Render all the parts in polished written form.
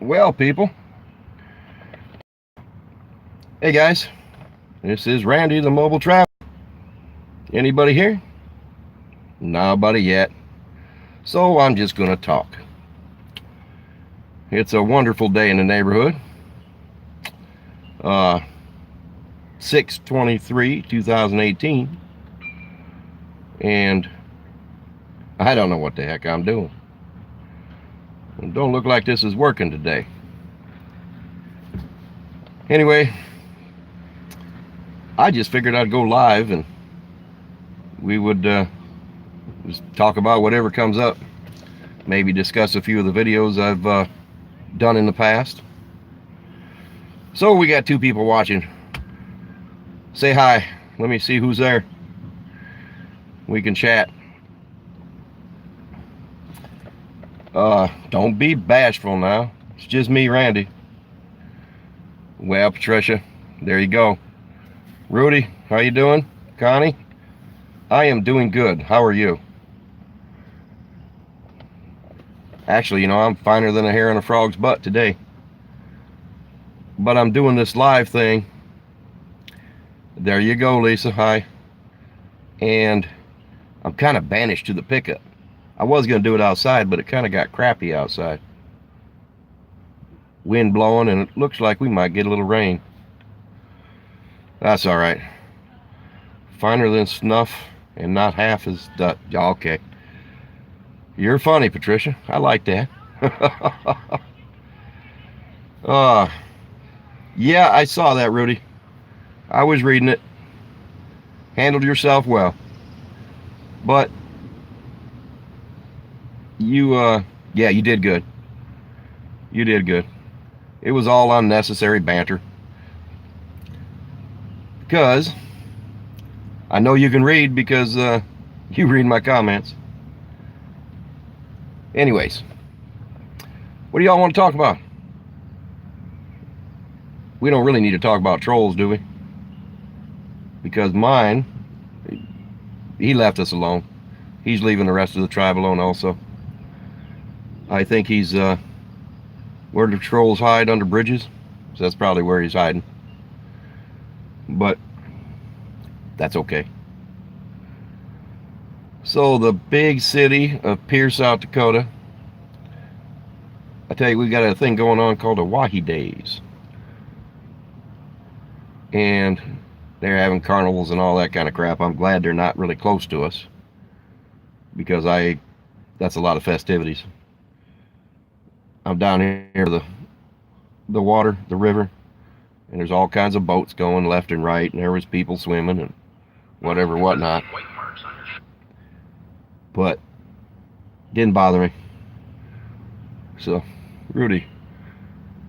Well, people, hey guys, this is Randy, the mobile traveler. Anybody here? Nobody yet. So I'm just gonna talk. It's a wonderful day in the neighborhood. Uh, 6/23/2018, and I don't know what the heck I'm doing. It don't look like this is working today. Anyway, I just figured I'd go live and we would just talk about whatever comes up. Maybe discuss a few of the videos I've done in the past. So we got two people watching. Say hi. Let me see who's there. We can chat. Don't be bashful now. It's just me, Randy. Well, Patricia, there you go. Rudy, how you doing? Connie? I am doing good. How are you? Actually, I'm finer than a hair on a frog's butt today. But I'm doing this live thing. There you go, Lisa. Hi. And I'm kind of banished to the pickup. I was going to do it outside, but it kind of got crappy outside. Wind blowing, and it looks like we might get a little rain. That's all right. Finer than snuff and not half as dust. Okay. You're funny, Patricia. I like that. Yeah, I saw that, Rudy. I was reading it. Handled yourself well. But yeah, you did good. You did good. It was all unnecessary banter. Because I know you can read because you read my comments. Anyways, what do y'all want to talk about? We don't really need to talk about trolls, do we? Because mine, he left us alone. He's leaving the rest of the tribe alone also. I think he's where the trolls hide, under bridges. So that's probably where he's hiding. But that's okay. So the big city of Pierce, South Dakota. I tell you, we got a thing going on called the Wahi Days. And they're having carnivals and all that kind of crap. I'm glad they're not really close to us. Because that's a lot of festivities. I'm down here the water, the river. And there's all kinds of boats going left and right. And there was people swimming and whatever, whatnot. But didn't bother me. So, Rudy,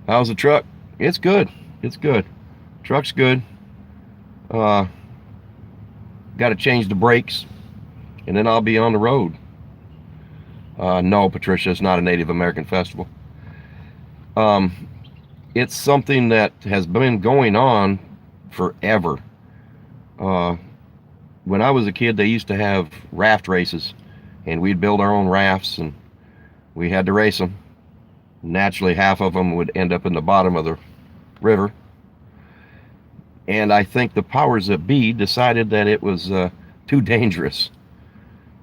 how's the truck? It's good. It's good. Truck's good. Got to change the brakes, and then I'll be on the road. No, Patricia, it's not a Native American festival. It's something that has been going on forever. When I was a kid, they used to have raft races, and we'd build our own rafts, and we had to race them. Naturally, half of them would end up in the bottom of the river. And I think the powers that be decided that it was too dangerous.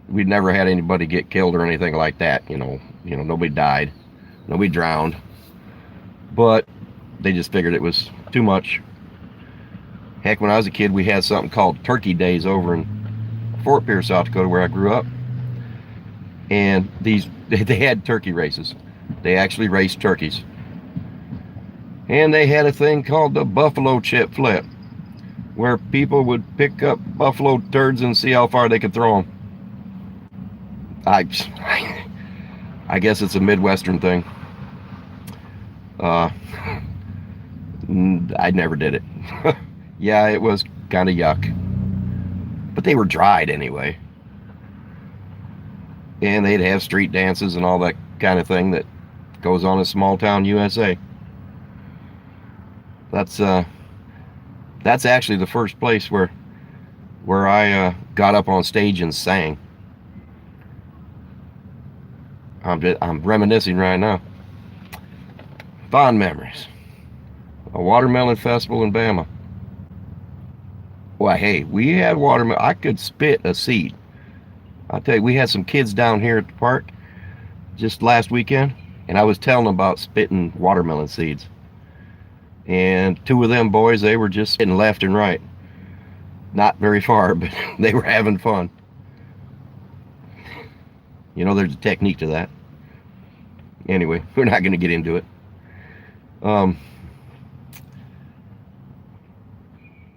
We'd never had anybody get killed or anything like that. Nobody died, nobody drowned. But they just figured it was too much. Heck, when I was a kid, we had something called Turkey Days over in Fort Pierce, South Dakota, where I grew up. And they had turkey races. They actually raced turkeys. And they had a thing called the buffalo chip flip, where people would pick up buffalo turds and see how far they could throw them. I guess it's a Midwestern thing. I never did it. Yeah, it was kind of yuck. But they were dried anyway. And they'd have street dances and all that kind of thing that goes on in small town USA. That's actually the first place where I got up on stage and sang. I'm reminiscing right now. Fond memories. A watermelon festival in Bama. Well, hey, we had watermelon. I could spit a seed. I'll tell you, we had some kids down here at the park just last weekend, and I was telling them about spitting watermelon seeds. And two of them boys, they were just spitting left and right. Not very far, but they were having fun. You know, there's a technique to that. Anyway, we're not going to get into it.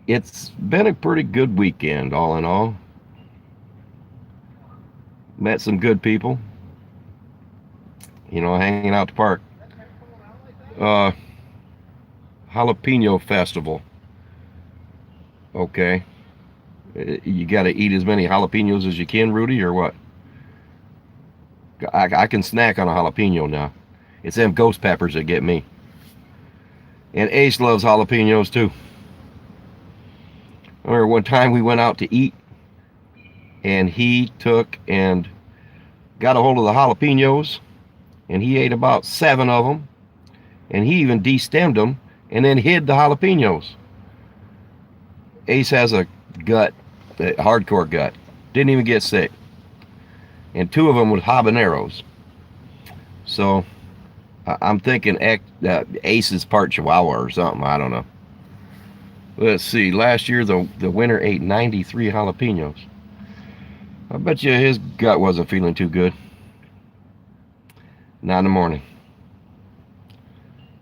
It's been a pretty good weekend, all in all. Met some good people, you know, hanging out at the park. Jalapeno festival. Okay. You got to eat as many jalapenos as you can, Rudy, or what? I can snack on a jalapeno now. It's them ghost peppers that get me. And Ace loves jalapenos too. I remember one time we went out to eat, and he took and got a hold of the jalapenos, and he ate about 7 of them, and he even destemmed them and then hid the jalapenos. Ace has a gut, a hardcore gut. Didn't even get sick. And 2 of them with habaneros. So I'm thinking Ace is part Chihuahua or something. I don't know. Let's see. Last year the winner ate 93 jalapenos. I bet you his gut wasn't feeling too good. Not in the morning.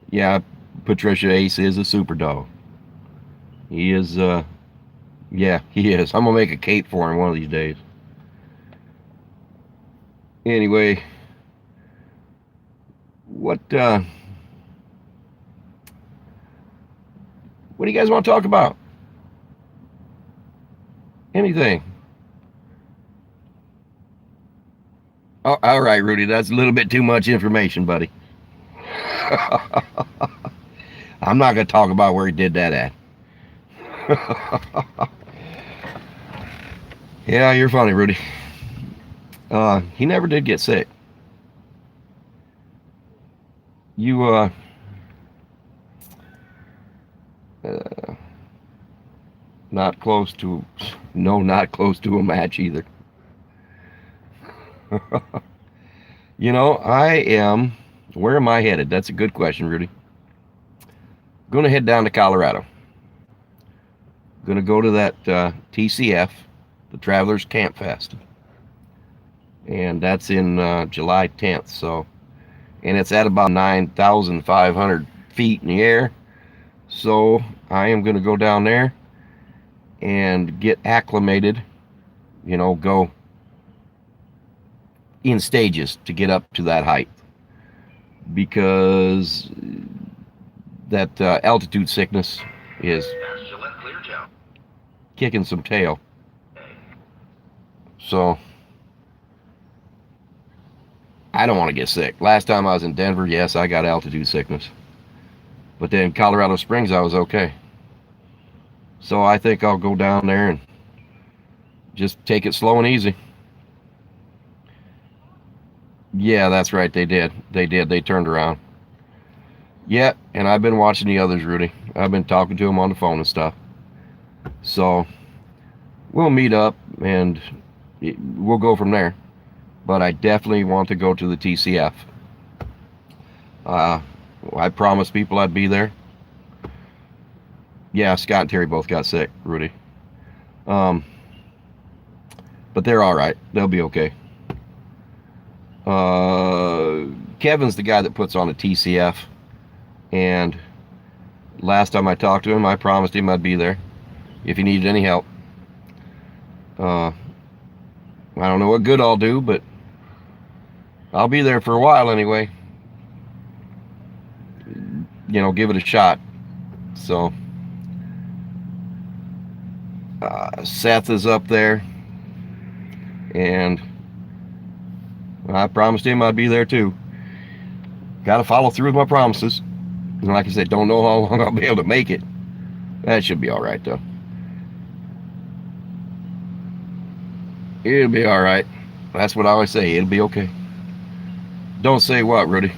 Yeah, Patricia, Ace is a super dog. He is, yeah, he is. I'm gonna make a cape for him one of these days. Anyway, what do you guys want to talk about? Anything? Oh, all right, Rudy, that's a little bit too much information, buddy. I'm not going to talk about where he did that at. Yeah, you're funny, Rudy. He never did get sick. You, not close to, no, not close to a match either. You know, where am I headed? That's a good question, Rudy. I'm going to head down to Colorado. Going to go to that TCF, the Travelers Camp Fest. And that's in July 10th. So, and it's at about 9,500 feet in the air. So I am going to go down there and get acclimated, you know, go in stages to get up to that height, because that altitude sickness is kicking some tail. So I don't want to get sick. Last time I was in Denver, yes, I got altitude sickness. But then Colorado Springs, I was okay. So I think I'll go down there and just take it slow and easy. Yeah, that's right. They did. They turned around. Yeah, and I've been watching the others, Rudy. I've been talking to them on the phone and stuff. So we'll meet up and we'll go from there. But I definitely want to go to the TCF. I promised people I'd be there. Yeah, Scott and Terry both got sick, Rudy. But they're all right. They'll be okay. Kevin's the guy that puts on a TCF, and last time I talked to him, I promised him I'd be there if he needed any help. I don't know what good I'll do, but I'll be there for a while anyway. You know, give it a shot. So Seth is up there, and I promised him I'd be there too. Got to follow through with my promises. And like I said, don't know how long I'll be able to make it. That should be all right, though. It'll be all right. That's what I always say. It'll be okay. Don't say what, Rudy?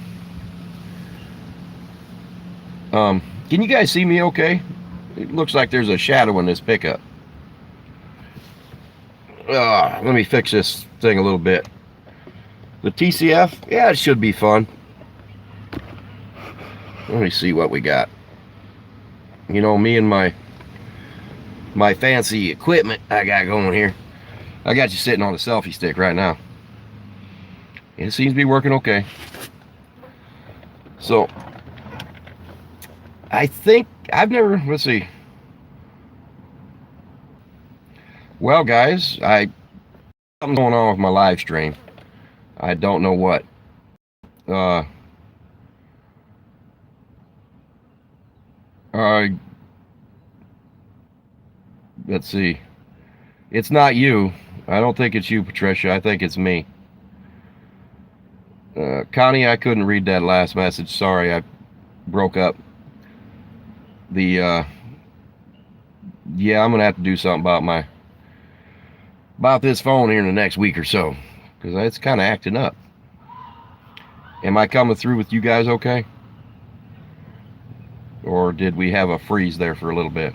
Can you guys see me okay? It looks like there's a shadow in this pickup. Let me fix this thing a little bit. The TCF, yeah, it should be fun. Let me see what we got. You know, me and my fancy equipment I got going here. I got you sitting on a selfie stick right now. It seems to be working okay. So, I think I've never, let's see. Well, guys, something's going on with my live stream. I don't know what. Let's see. It's not you. I don't think it's you, Patricia. I think it's me. Connie, I couldn't read that last message. Sorry, I broke up. Yeah, I'm gonna have to do something about this phone here in the next week or so, because it's kind of acting up. Am I coming through with you guys okay? Or did we have a freeze there for a little bit?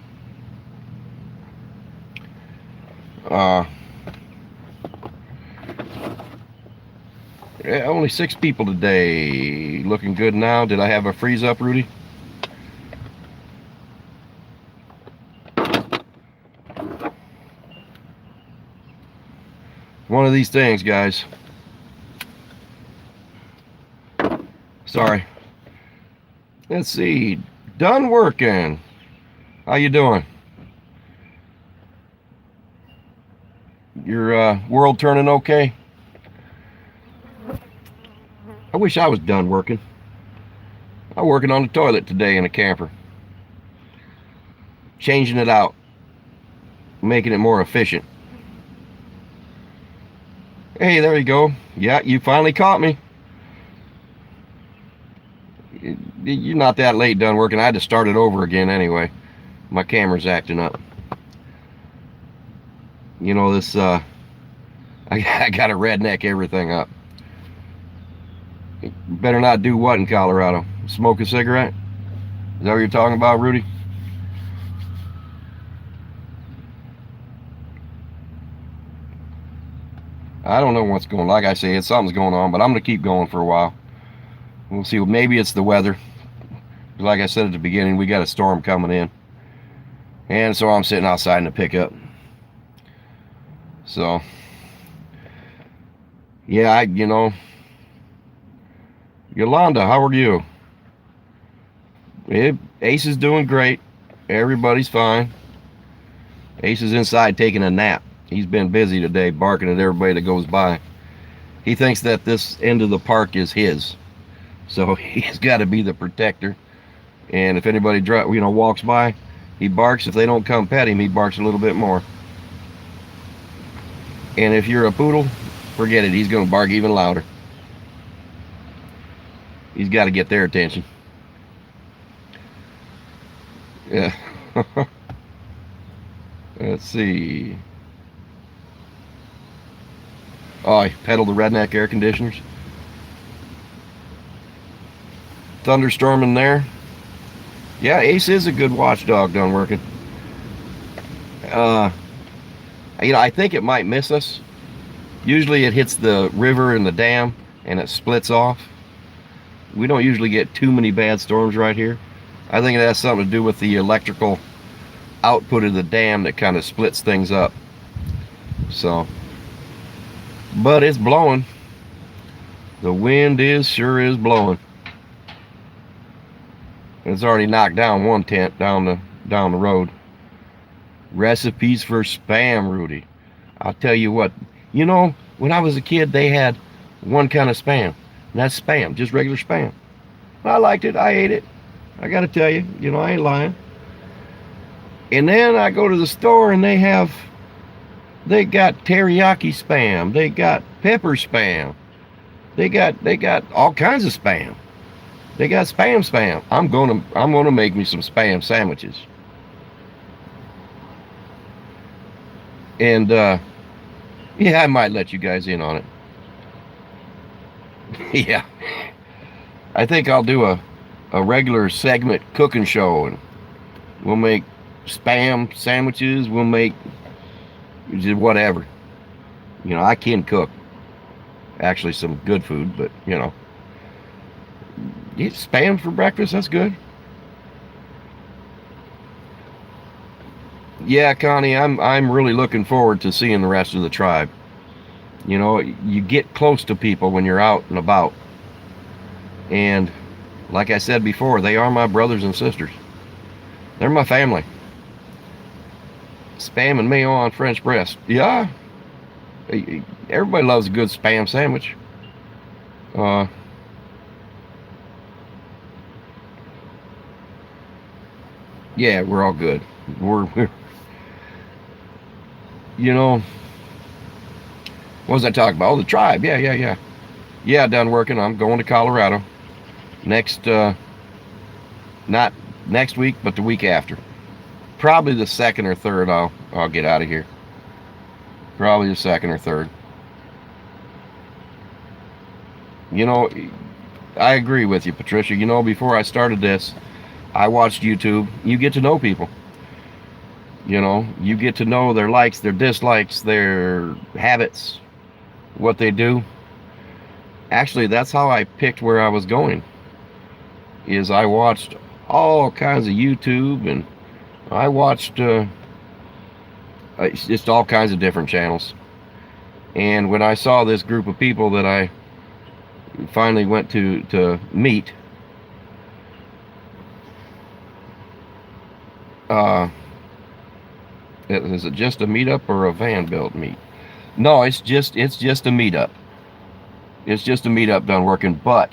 Yeah, only 6 people today. Looking good now. Did I have a freeze up, Rudy? One of these things, guys. Sorry. Let's see. Done working. How you doing? Your world turning okay? I wish I was done working. I'm working on the toilet today in a camper. Changing it out. Making it more efficient. Hey, there you go. Yeah, you finally caught me. You're not that late done working. I had to start it over again anyway. My camera's acting up. You know, this, I got to redneck everything up. Better not do what in Colorado? Smoke a cigarette? Is that what you're talking about, Rudy? I don't know what's going on. Like I say, something's going on, but I'm going to keep going for a while. We'll see. Maybe it's the weather. Like I said at the beginning, we got a storm coming in. And so I'm sitting outside in the pickup. So, yeah, you know, Yolanda, how are you? Ace is doing great. Everybody's fine. Ace is inside taking a nap. He's been busy today, barking at everybody that goes by. He thinks that this end of the park is his. So he's got to be the protector. And if anybody walks by, he barks. If they don't come pet him, he barks a little bit more. And if you're a poodle, forget it. He's going to bark even louder. He's got to get their attention. Yeah. Let's see. Oh, I pedal the redneck air conditioners. Thunderstorming there. Yeah, Ace is a good watchdog done working. I think it might miss us. Usually it hits the river and the dam and it splits off. We don't usually get too many bad storms right here. I think it has something to do with the electrical output of the dam that kind of splits things up. So, but it's blowing. The wind sure is blowing. It's already knocked down one tent down the road. Recipes for spam, Rudy. I'll tell you what. You know, when I was a kid, they had one kind of spam. And that's spam, just regular spam. I liked it. I ate it. I got to tell you, I ain't lying. And then I go to the store and they got teriyaki spam. They got pepper spam. They got all kinds of spam. They got spam. I'm gonna make me some spam sandwiches. And yeah, I might let you guys in on it. Yeah, I think I'll do a a regular segment cooking show, and we'll make spam sandwiches. We'll make just whatever. I can cook. Actually, some good food, but eat spam for breakfast. That's good. Yeah, Connie, I'm really looking forward to seeing the rest of the tribe. You get close to people when you're out and about. And like I said before, they are my brothers and sisters. They're my family. Spam and mayo on French breast. Yeah. Everybody loves a good spam sandwich. Yeah, we're all good. We're what was I talking about? Oh, the tribe. Yeah. Yeah, done working. I'm going to Colorado next, not next week, but the week after. Probably the 2nd or 3rd I'll get out of here. Probably the 2nd or 3rd. I agree with you, Patricia. Before I started this, I watched YouTube. You get to know people. You get to know their likes, their dislikes, their habits, what they do. Actually, that's how I picked where I was going. Is I watched all kinds of YouTube, and I watched just all kinds of different channels. And when I saw this group of people that I finally went to meet, is it just a meetup or a van built meet? No, it's just a meetup. It's just a meetup done working, but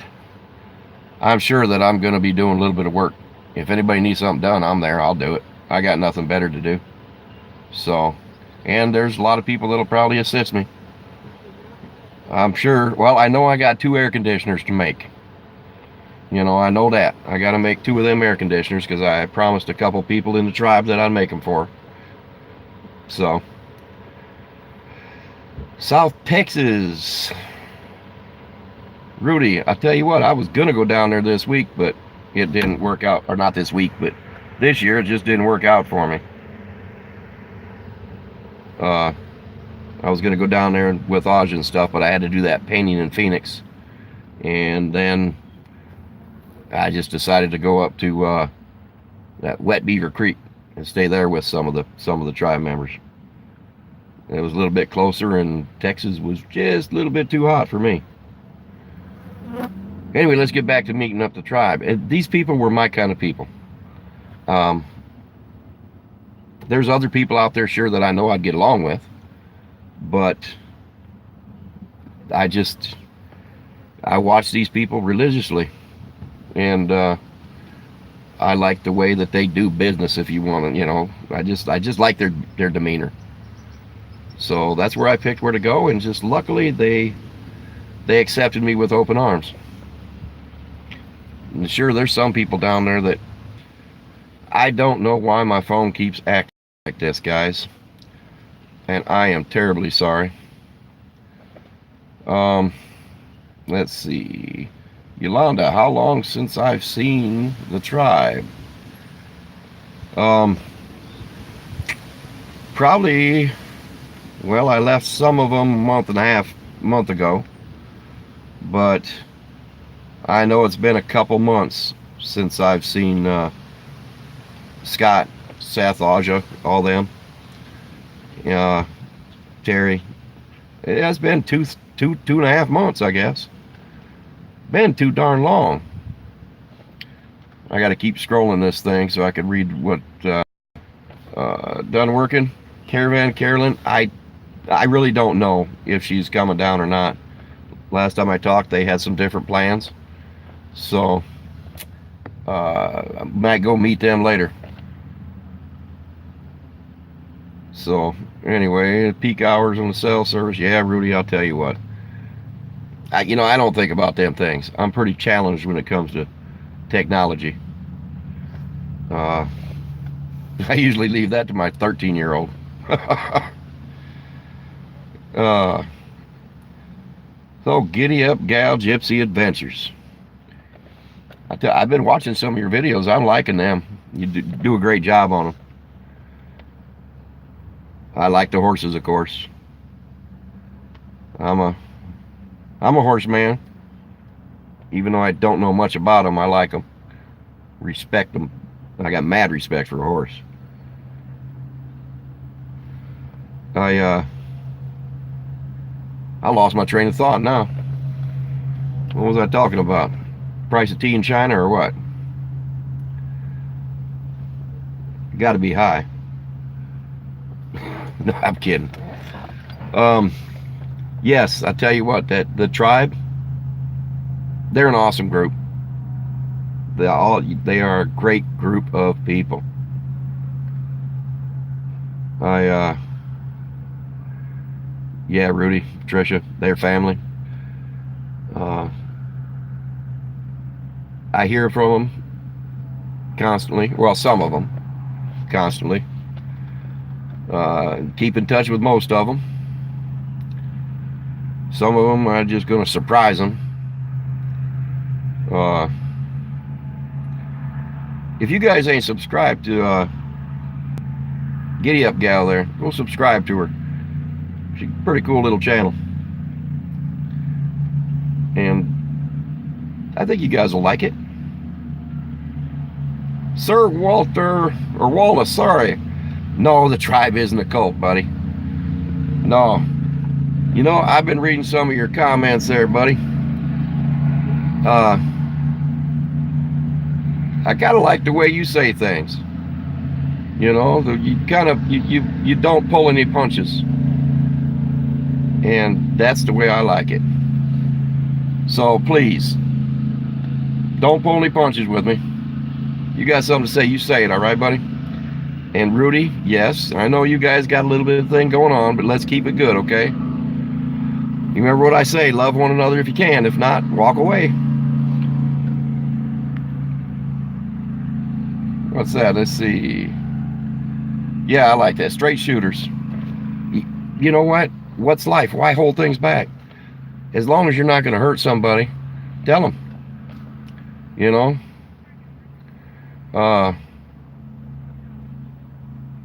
I'm sure that I'm going to be doing a little bit of work. If anybody needs something done, I'm there. I'll do it. I got nothing better to do. So, and there's a lot of people that'll probably assist me. I'm sure. Well, I know I got 2 air conditioners to make. I know that. I got to make 2 of them air conditioners because I promised a couple people in the tribe that I'd make them for. So, South Texas. Rudy, I tell you what, I was going to go down there this week, but it didn't work out. Or not this week, but this year it just didn't work out for me. I was going to go down there with Aj and stuff, but I had to do that painting in Phoenix. And then I just decided to go up to that Wet Beaver Creek and stay there with some of the tribe members. It was a little bit closer, and Texas was just a little bit too hot for me. Anyway, let's get back to meeting up the tribe. These people were my kind of people. There's other people out there, sure, that I know I'd get along with, but I watch these people religiously, and I like the way that they do business. If you want to, I just like their demeanor. So that's where I picked where to go, and just luckily they accepted me with open arms. And sure, there's some people down there that I don't know why my phone keeps acting like this, guys, and I am terribly sorry. Let's see, Yolanda, how long since I've seen the tribe? Probably, well, I left some of them a month ago, but I know it's been a couple months since I've seen Scott, Seth, Aja, all them. Terry. It has been two and a half months, I guess. Been too darn long. I got to keep scrolling this thing so I could read what done working. Caravan Carolyn. I really don't know if she's coming down or not. Last time I talked, they had some different plans. So, I might go meet them later. So, anyway, peak hours on the cell service. Yeah, Rudy, I'll tell you what. I don't think about them things. I'm pretty challenged when it comes to technology. I usually leave that to my 13-year-old. So, Giddy Up Gal Gypsy Adventures. I've been watching some of your videos. I'm liking them. You do a great job on them. I like the horses, of course. I'm a horseman. Even though I don't know much about them, I like them. Respect them. I got mad respect for a horse. I lost my train of thought now. What was I talking about? Price of tea in China or what? Got to be high. No, I'm kidding. Yes, I tell you what, that the tribe, they're an awesome group. They are a great group of people. Yeah, Rudy, Patricia, their family. I hear from them constantly. Well, some of them constantly. Keep in touch with most of them. Some of them are just going to surprise them. If you guys ain't subscribed to Giddy Up Gal there, go subscribe to her. She's a pretty cool little channel. And I think you guys will like it. Sir Walter, or Wallace, sorry. No, the tribe isn't a cult, buddy. No. You know, I've been reading some of your comments there, buddy. I kind of like the way you say things. You know, you kind of, you don't pull any punches. And that's the way I like it. So please, don't pull any punches with me. You got something to say, you say it, all right, buddy? And Rudy, yes, I know you guys got a little bit of thing going on, but let's keep it good, okay? You remember what I say, love one another if you can. If not, walk away. What's that? Let's see. Yeah, I like that. Straight shooters. You know what? What's life? Why hold things back? As long as you're not going to hurt somebody, tell them. You know?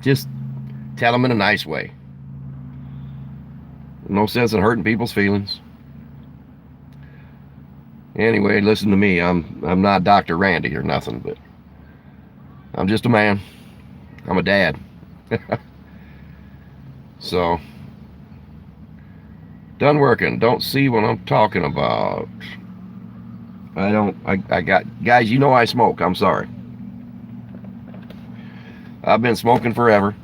Just tell them in a nice way. No sense in hurting people's feelings. Anyway, listen to me. I'm not Dr. Randy or nothing, but I'm just a man. I'm a dad. So, done working. Don't see what I'm talking about. I got, guys, you know I smoke. I'm sorry. I've been smoking forever.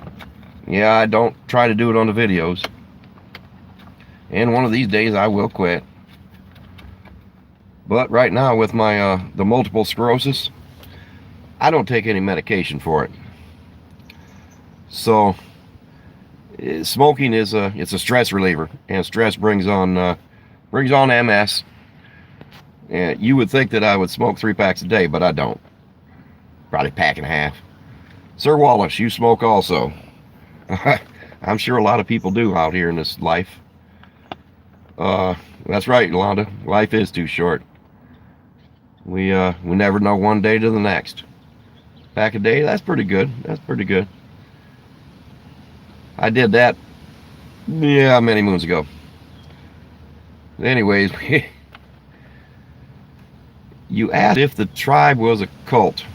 Yeah, I don't try to do it on the videos. And one of these days I will quit. But right now with my the multiple sclerosis, I don't take any medication for it. So smoking is it's a stress reliever, and stress brings on MS. And you would think that I would smoke 3 packs a day, but I don't. Probably a pack and a half. Sir Wallace, you smoke also. I'm sure a lot of people do out here in this life. That's right, Yolanda. Life is too short. We never know one day to the next. Pack a day, that's pretty good. That's pretty good. I did that, yeah, many moons ago. Anyways, you asked if the tribe was a cult.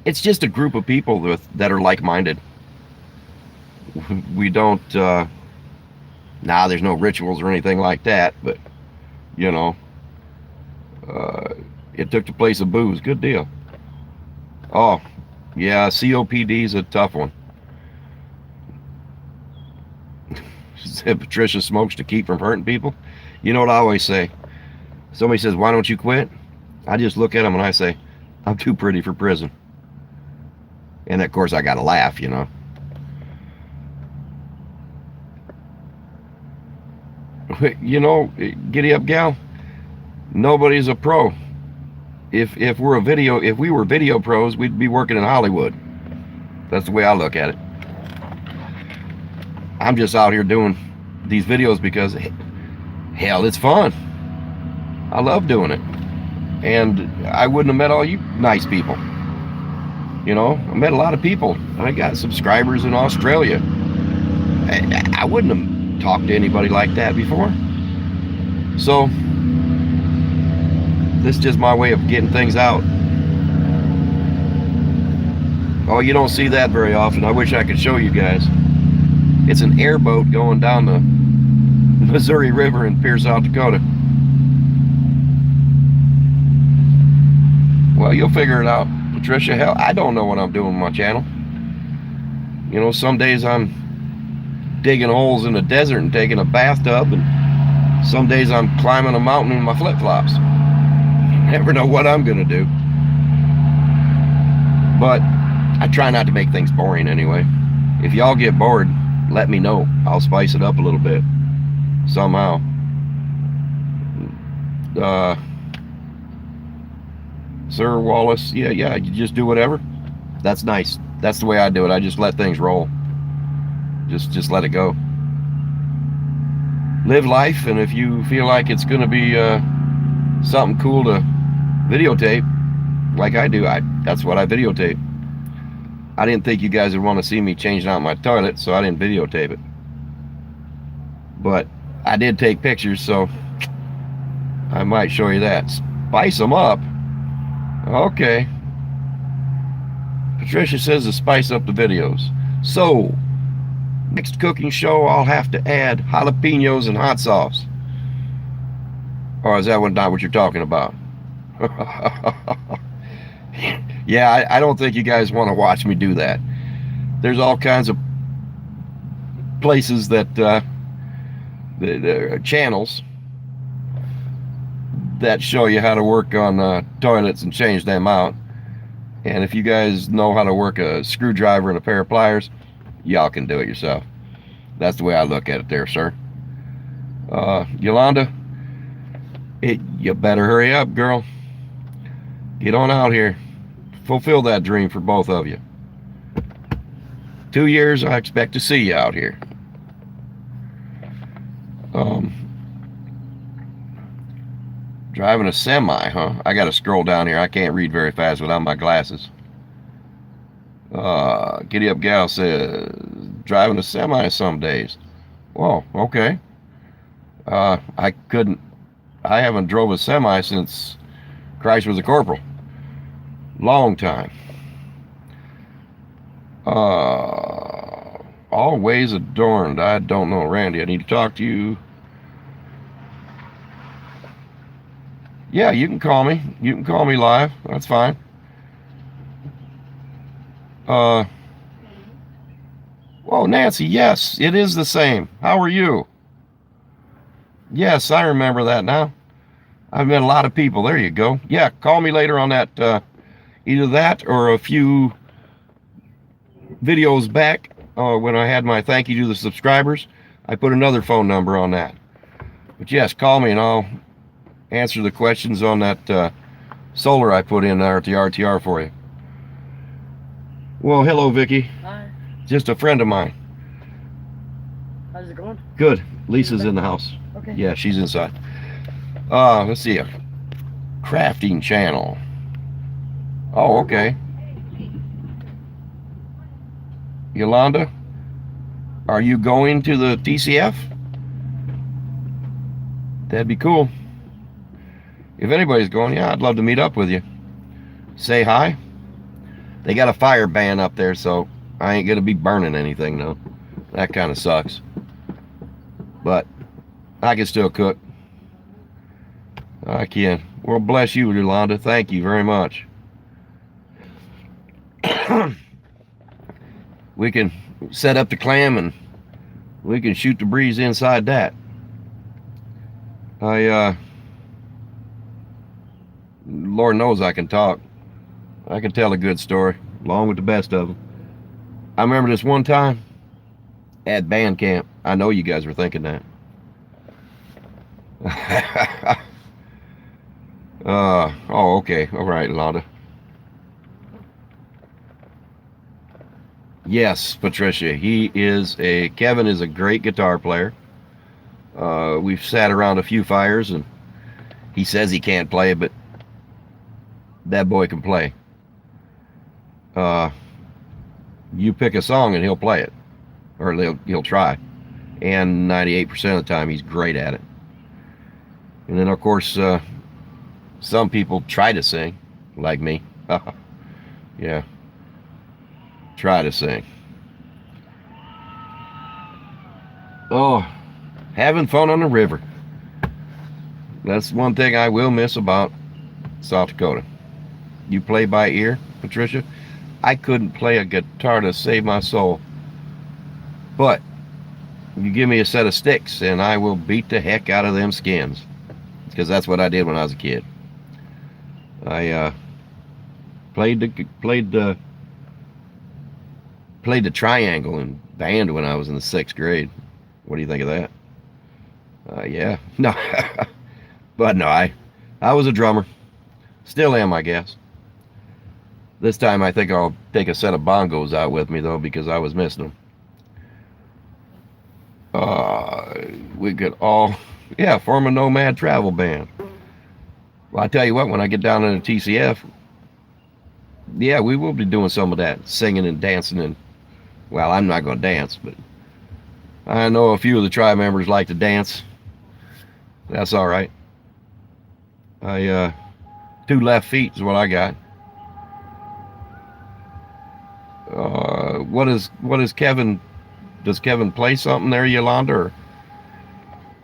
It's just a group of people that are like-minded. We don't, there's no rituals or anything like that, but, you know, it took the place of booze. Good deal. Oh, yeah, COPD is a tough one. Patricia smokes to keep from hurting people. You know what I always say? Somebody says, why don't you quit? I just look at them and I say, I'm too pretty for prison. And of course I gotta laugh, you know. You know, Giddy Up Gal, nobody's a pro. If we were video pros, we'd be working in Hollywood. That's the way I look at it. I'm just out here doing these videos because hell, it's fun. I love doing it. And I wouldn't have met all you nice people. You know, I met a lot of people. I got subscribers in Australia. I wouldn't have talked to anybody like that before. So, this is just my way of getting things out. Oh, you don't see that very often. I wish I could show you guys. It's an airboat going down the Missouri River in Pierce, South Dakota. Well, you'll figure it out, Patricia. Hell, I don't know what I'm doing with my channel. You know, some days I'm digging holes in the desert and taking a bathtub, and some days I'm climbing a mountain in my flip-flops. You never know what I'm gonna do. But I try not to make things boring anyway. If y'all get bored, let me know. I'll spice it up a little bit somehow. Sir Wallace, yeah, you just do whatever. That's nice. That's the way I do it. I just let things roll. Just let it go. Live life, and if you feel like it's gonna be something cool to videotape, like I do, that's what I videotape. I didn't think you guys would want to see me changing out my toilet, so I didn't videotape it. But I did take pictures, so I might show you that. Spice them up. Okay. Patricia says to spice up the videos. So, next cooking show, I'll have to add jalapenos and hot sauce. Or is that not what you're talking about? Yeah, I don't think you guys want to watch me do that. There's all kinds of places that, channels that show you how to work on toilets and change them out. And if you guys know how to work a screwdriver and a pair of pliers, y'all can do it yourself. That's the way I look at it there, sir. Yolanda, you better hurry up, girl. Get on out here. Fulfill that dream for both of you. 2 years, I expect to see you out here. Driving a semi, huh? I gotta scroll down here. I can't read very fast without my glasses. Giddy Up Gal says, driving a semi some days. Whoa, okay. I haven't drove a semi since Christ was a corporal. Long time. Always adorned. I don't know, Randy. I need to talk to you. Yeah, you can call me. You can call me live. That's fine. Oh, Nancy, yes, it is the same. How are you? Yes, I remember that now. I've met a lot of people. There you go. Yeah, call me later on that. Either that or a few videos back when I had my thank you to the subscribers. I put another phone number on that. But yes, call me and I'll answer the questions on that solar I put in there at the RTR for you. Well, hello, Vicky. Hi. Just a friend of mine. How's it going? Good. Lisa's in the house. Okay. Yeah, she's inside. Let's see. A crafting channel. Oh, okay. Yolanda, are you going to the TCF? That'd be cool. If anybody's going, yeah, I'd love to meet up with you. Say hi. They got a fire ban up there, so I ain't gonna be burning anything, though. That kind of sucks. But I can still cook. I can. Well, bless you, Yolanda. Thank you very much. We can set up the clam and we can shoot the breeze inside that. Lord knows I can talk. I can tell a good story, along with the best of them. I remember this one time at band camp. I know you guys were thinking that. Oh, okay. All right, Yolanda. Yes, Patricia. Kevin is a great guitar player. We've sat around a few fires and He says he can't play, but that boy can play. You pick a song and he'll play it, or he'll try. And 98% of the time, he's great at it. And then, of course, some people try to sing, like me. Yeah, try to sing. Oh, having fun on the river. That's one thing I will miss about South Dakota. You play by ear, Patricia? I couldn't play a guitar to save my soul. But you give me a set of sticks and I will beat the heck out of them skins. Because that's what I did when I was a kid. I played the triangle in band when I was in the 6th grade. What do you think of that? Yeah. No. But no, I was a drummer. Still am, I guess. This time I think I'll take a set of bongos out with me, though, because I was missing them. We could all, yeah, form a nomad travel band. Well, I tell you what, when I get down in the TCF, yeah, we will be doing some of that, singing and dancing. And, well, I'm not going to dance, but I know a few of the tribe members like to dance. That's all right. 2 left feet is what I got. What is Kevin? Does Kevin play something there, Yolanda? Or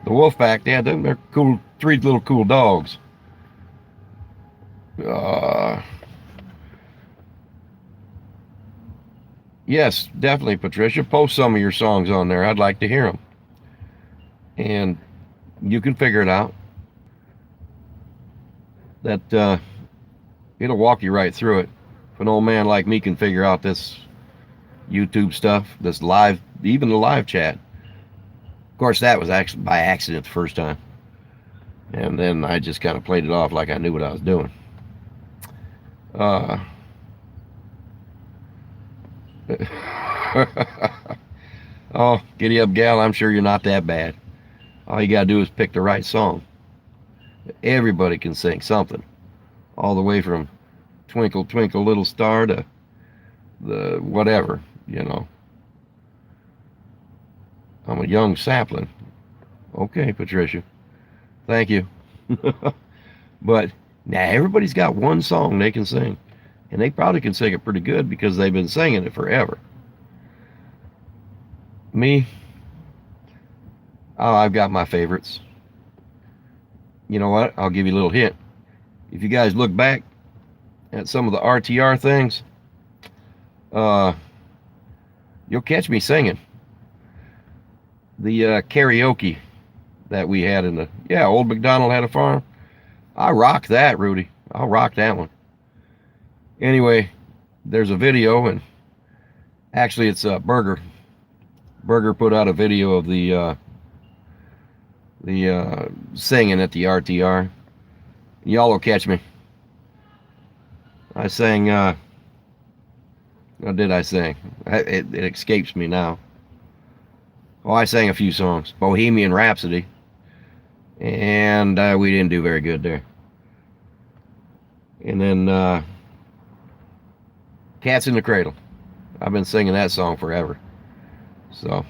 the Wolfpack? Yeah, they're cool. 3 little cool dogs. Yes, definitely, Patricia. Post some of your songs on there. I'd like to hear them. And you can figure it out. That it'll walk you right through it. If an old man like me can figure out this YouTube stuff, this live, even the live chat. Of course, that was actually by accident the first time. And then I just kind of played it off like I knew what I was doing. Oh, giddy up, gal, I'm sure you're not that bad. All you gotta do is pick the right song. Everybody can sing something. All the way from Twinkle, Twinkle, Little Star to the whatever, you know. I'm a young sapling. Okay, Patricia. Thank you. But now everybody's got one song they can sing. And they probably can sing it pretty good because they've been singing it forever. Me, oh, I've got my favorites. You know what? I'll give you a little hint. If you guys look back at some of the RTR things, you'll catch me singing. The karaoke that we had in the, yeah, Old MacDonald Had a Farm. I rock that, Rudy. I'll rock that one. Anyway, there's a video, and actually it's Burger. Burger put out a video of the singing at the RTR. Y'all will catch me. I sang, what did I sing? It escapes me now. Oh, I sang a few songs. Bohemian Rhapsody. And we didn't do very good there. And then Cats in the Cradle. I've been singing that song forever. So.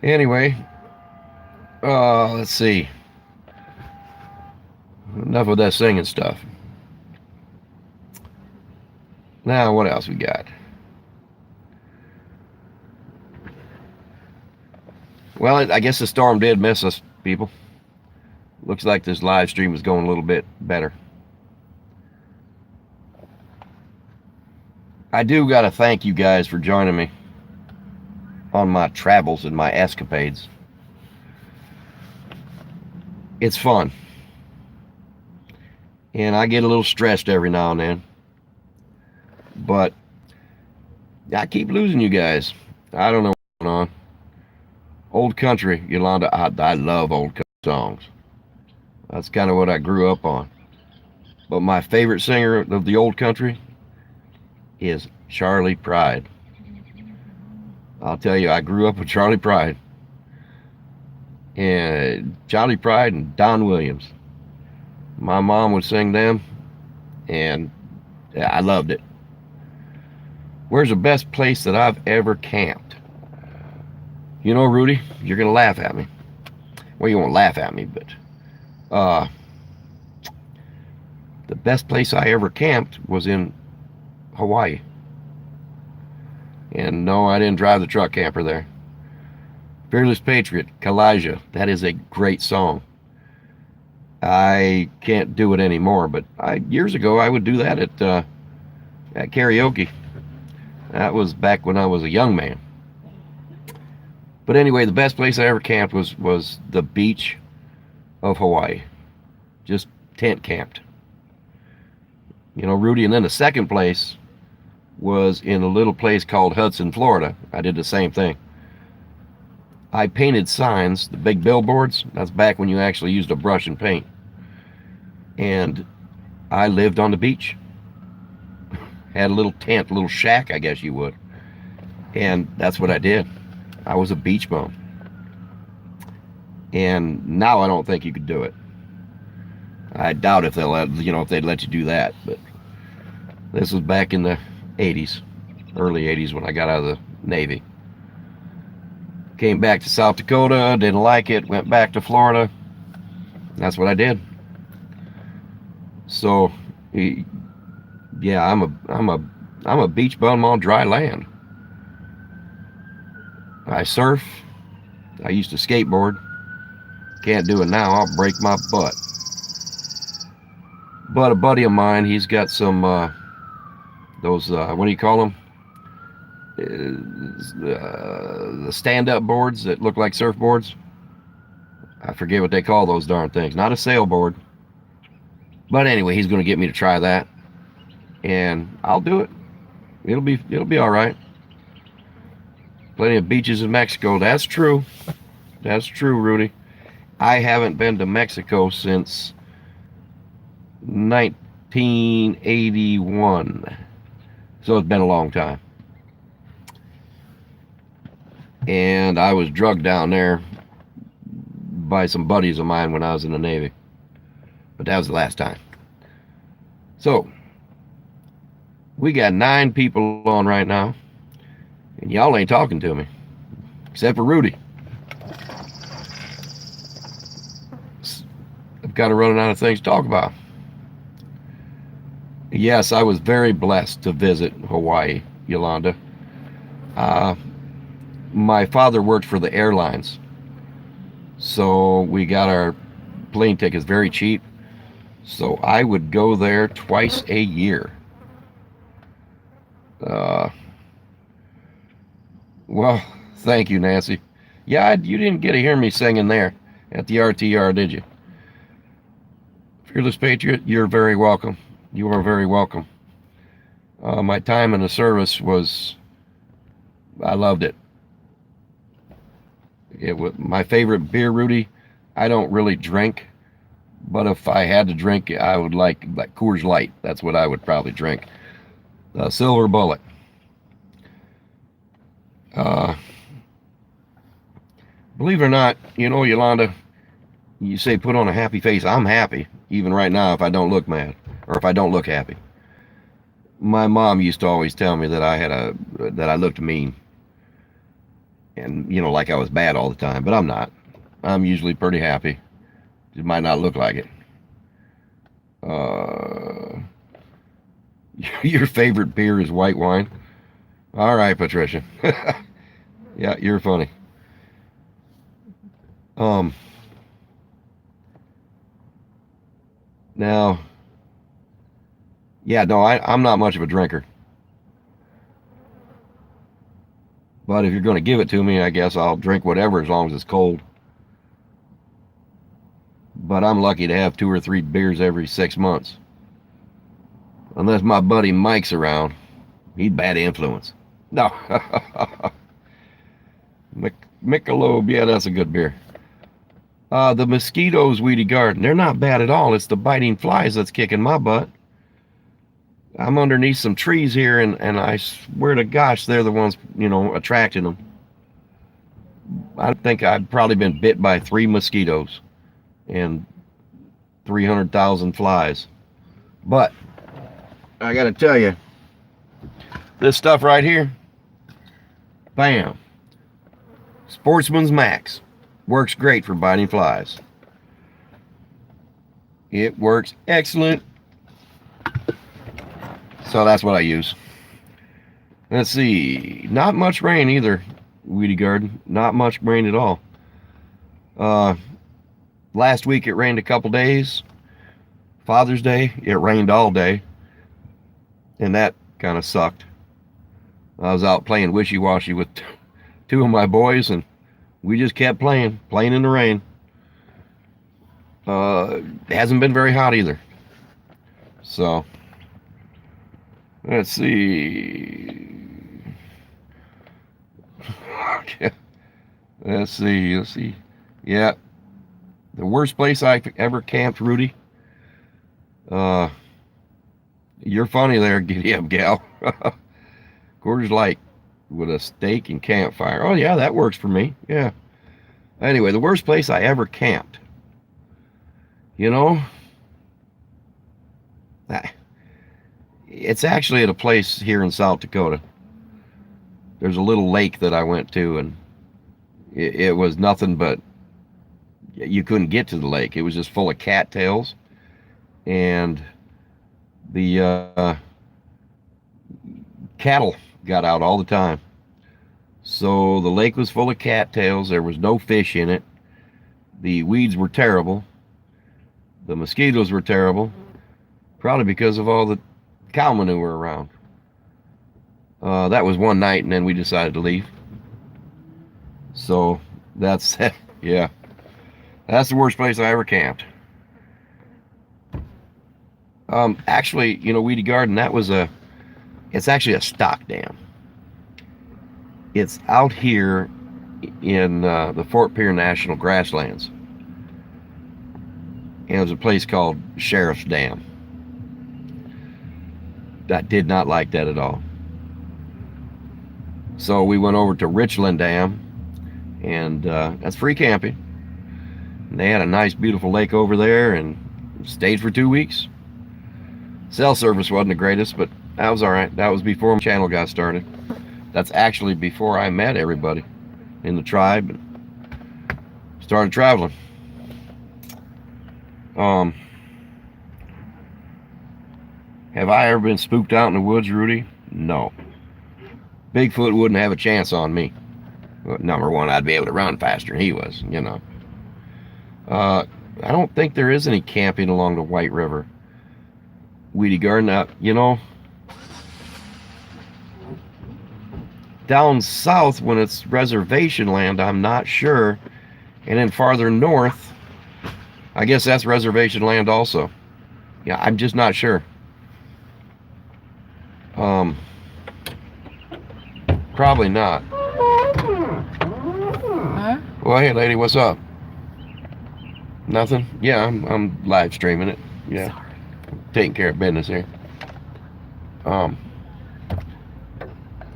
Anyway. Let's see. Enough of that singing stuff. Now, what else we got? Well, I guess the storm did miss us, people. Looks like this live stream is going a little bit better. I do got to thank you guys for joining me on my travels and my escapades. It's fun. And I get a little stressed every now and then. But I keep losing you guys. I don't know what's going on. Old country, Yolanda, I love old country songs. That's kind of what I grew up on. But my favorite singer of the old country is Charlie Pride. I'll tell you, I grew up with Charlie Pride. and Johnny Pride and Don Williams. My mom would sing them, and I loved it. Where's the best place that I've ever camped? You know, Rudy, you're going to laugh at me. Well, you won't laugh at me, but uh, the best place I ever camped was in Hawaii. And no, I didn't drive the truck camper there. Fearless Patriot, Kalijah. That is a great song. I can't do it anymore, but years ago I would do that at karaoke. That was back when I was a young man. But anyway, the best place I ever camped was the beach of Hawaii. Just tent camped. You know, Rudy, and then the second place was in a little place called Hudson, Florida. I did the same thing. I painted signs, the big billboards. That's back when you actually used a brush and paint. And I lived on the beach. Had a little tent, a little shack, I guess you would. And that's what I did. I was a beach bum. And now I don't think you could do it. I doubt if if they'd let you do that. But this was back in the 80s, early 80s, when I got out of the Navy. Came back to South Dakota, didn't like it, went back to Florida. That's what I did. So, yeah, I'm a beach bum on dry land. I surf. I used to skateboard. Can't do it now. I'll break my butt. But a buddy of mine, he's got some those what do you call them? The stand-up boards that look like surfboards. I forget what they call those darn things. Not a sailboard. But anyway, he's going to get me to try that, and I'll do it. It'll be all right. Plenty of beaches in Mexico. That's true. That's true, Rudy. I haven't been to Mexico since 1981. So it's been a long time. And I was drugged down there by some buddies of mine when I was in the Navy. But that was the last time. So, we got 9 people on right now. And y'all ain't talking to me. Except for Rudy. I've got to run out of things to talk about. Yes, I was very blessed to visit Hawaii, Yolanda. My father worked for the airlines. So we got our plane tickets very cheap. So I would go there twice a year. Well, thank you, Nancy. Yeah, you didn't get to hear me singing there at the RTR, did you? Fearless Patriot, you're very welcome. You are very welcome. My time in the service I loved it. It was my favorite beer, Rudy. I don't really drink, but if I had to drink, I would like Coors Light. That's what I would probably drink. Silver Bullet. Believe it or not, you know, Yolanda, you say put on a happy face. I'm happy, even right now, if I don't look mad or if I don't look happy. My mom used to always tell me that I looked mean. And, you know, like I was bad all the time, but I'm not. I'm usually pretty happy. It might not look like it. Your favorite beer is white wine? All right, Patricia. Yeah, you're funny. Now, yeah, no, I'm not much of a drinker. But if you're going to give it to me, I guess I'll drink whatever as long as it's cold. But I'm lucky to have 2 or 3 beers every 6 months. Unless my buddy Mike's around. He's bad influence. No. Michelob, yeah, that's a good beer. The mosquitoes, Weedy Garden, they're not bad at all. It's the biting flies that's kicking my butt. I'm underneath some trees here, and I swear to gosh, they're the ones, you know, attracting them. I think I've probably been bit by 3 mosquitoes and 300,000 flies. But I got to tell you, this stuff right here, bam, Sportsman's Max, works great for biting flies. It works excellent. So that's what I use. Let's see, not much rain either, Weedy Garden. Not much rain at all. Last week it rained a couple days. Father's Day, it rained all day. And that kind of sucked. I was out playing wishy-washy with 2 of my boys, and we just kept playing in the rain. It hasn't been very hot either. So, let's see. Let's see. Yeah. The worst place I ever camped, Rudy. You're funny there, giddy up gal. Quarters Light with a steak and campfire. Oh yeah, that works for me. Yeah. Anyway, the worst place I ever camped. You know, it's actually at a place here in South Dakota. There's a little lake that I went to, and it was nothing but, you couldn't get to the lake. It was just full of cattails, and the cattle got out all the time. So the lake was full of cattails. There was no fish in it. The weeds were terrible. The mosquitoes were terrible, probably because of all the cow manure around. That was one night, and then we decided to leave. So that's, yeah, that's the worst place I ever camped. Actually, you know, Weedy Garden, it's actually a stock dam. It's out here in the Fort Pierre National Grasslands. And there's a place called Sheriff's Dam. I did not like that at all. So we went over to Richland Dam, and that's free camping. And they had a nice, beautiful lake over there, and stayed for 2 weeks. Cell service wasn't the greatest, but that was all right. That was before my channel got started. That's actually before I met everybody in the tribe and started traveling. Have I ever been spooked out in the woods, Rudy? No. Bigfoot wouldn't have a chance on me. Well, number one, I'd be able to run faster than he was, you know. I don't think there is any camping along the White River. Weedy Garden, you know, down south when it's reservation land, I'm not sure. And then farther north, I guess that's reservation land also. Yeah, I'm just not sure. Probably not. Huh? Well, hey lady, what's up? Nothing? Yeah, I'm live streaming it. Yeah. Sorry. Taking care of business here.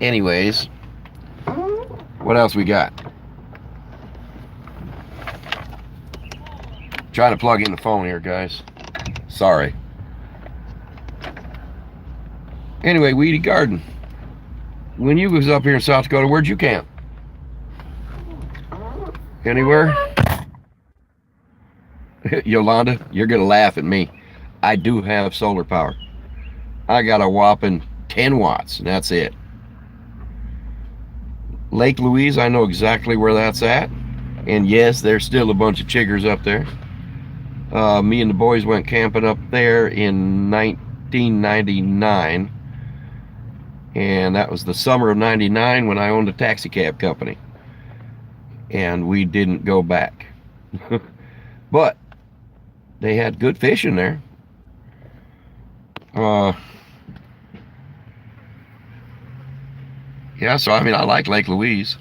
Anyways, what else we got? Trying to plug in the phone here, guys. Sorry. Anyway, Weedy Garden. When you was up here in South Dakota, where'd you camp? Anywhere? Yolanda, you're gonna laugh at me. I do have solar power. I got a whopping 10 watts, and that's it. Lake Louise, I know exactly where that's at. And yes, there's still a bunch of chiggers up there. Me and the boys went camping up there in 1999. And that was the summer of 99 when I owned a taxi cab company. And we didn't go back. But they had good fish in there. Yeah, so I mean, I like Lake Louise.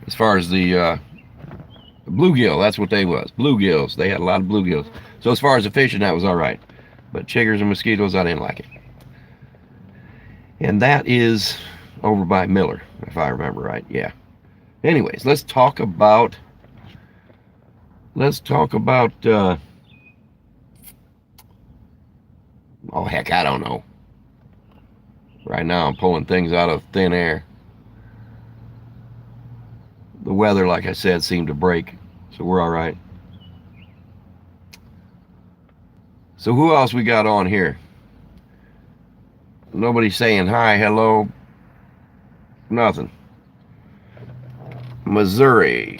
As far as the bluegill, that's what they was. Bluegills. They had a lot of bluegills. So as far as the fishing, that was all right. But chiggers and mosquitoes, I didn't like it. And that is over by Miller, if I remember right. Yeah. Anyways, let's talk about oh heck, I don't know. Right now I'm pulling things out of thin air. The weather, like I said, seemed to break, so we're all right. So who else we got on here? Nobody saying hi, hello, nothing. Missouri.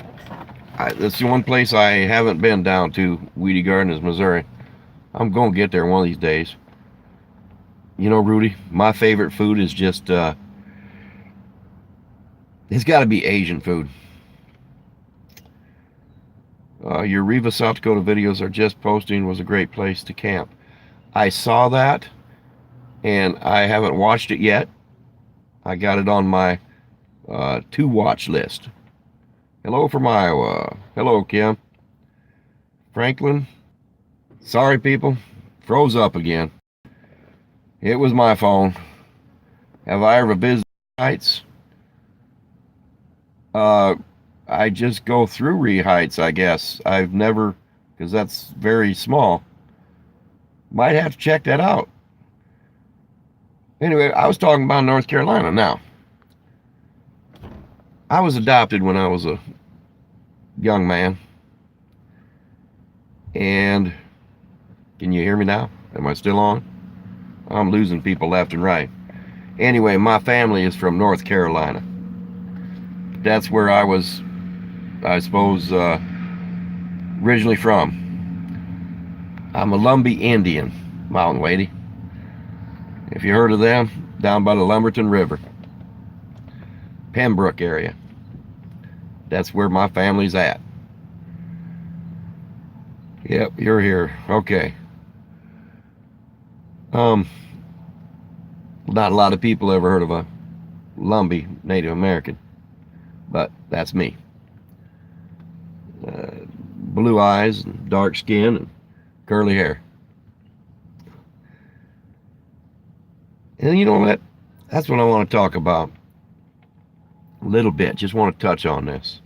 That's the one place I haven't been down to. Weedy Garden is Missouri. I'm gonna get there one of these days. You know, Rudy, my favorite food is just it's got to be Asian food. Your Riva, South Dakota videos are just posting was a great place to camp. I saw that, and I haven't watched it yet. I got it on my to watch list. Hello from Iowa. Hello, Kim. Franklin. Sorry, people. Froze up again. It was my phone. Have I ever visited Heights? I just go through Heights, I guess. I've never, because that's very small. Might have to check that out. Anyway, I was talking about North Carolina now. I was adopted when I was a young man. And can you hear me now? Am I still on? I'm losing people left and right. Anyway, my family is from North Carolina. That's where I was, I suppose, originally from. I'm a Lumbee Indian, mountain lady. If you heard of them, down by the Lumberton River. Pembroke area. That's where my family's at. Yep, you're here. Okay. Not a lot of people ever heard of a Lumbee Native American, but that's me. Blue eyes, and dark skin, and curly hair. And you know what? That's what I want to talk about a little bit. Just want to touch on this.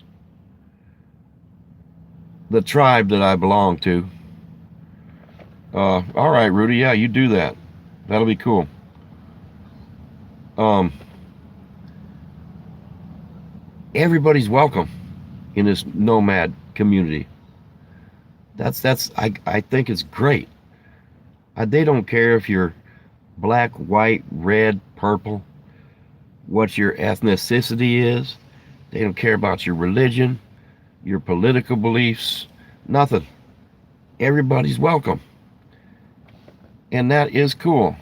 The tribe that I belong to. All right, Rudy. Yeah, you do that. That'll be cool. Everybody's welcome in this nomad community. I think it's great. They don't care if you're black, white, red, purple, what your ethnicity is. They don't care about your religion, your political beliefs, nothing. Everybody's welcome. And that is cool.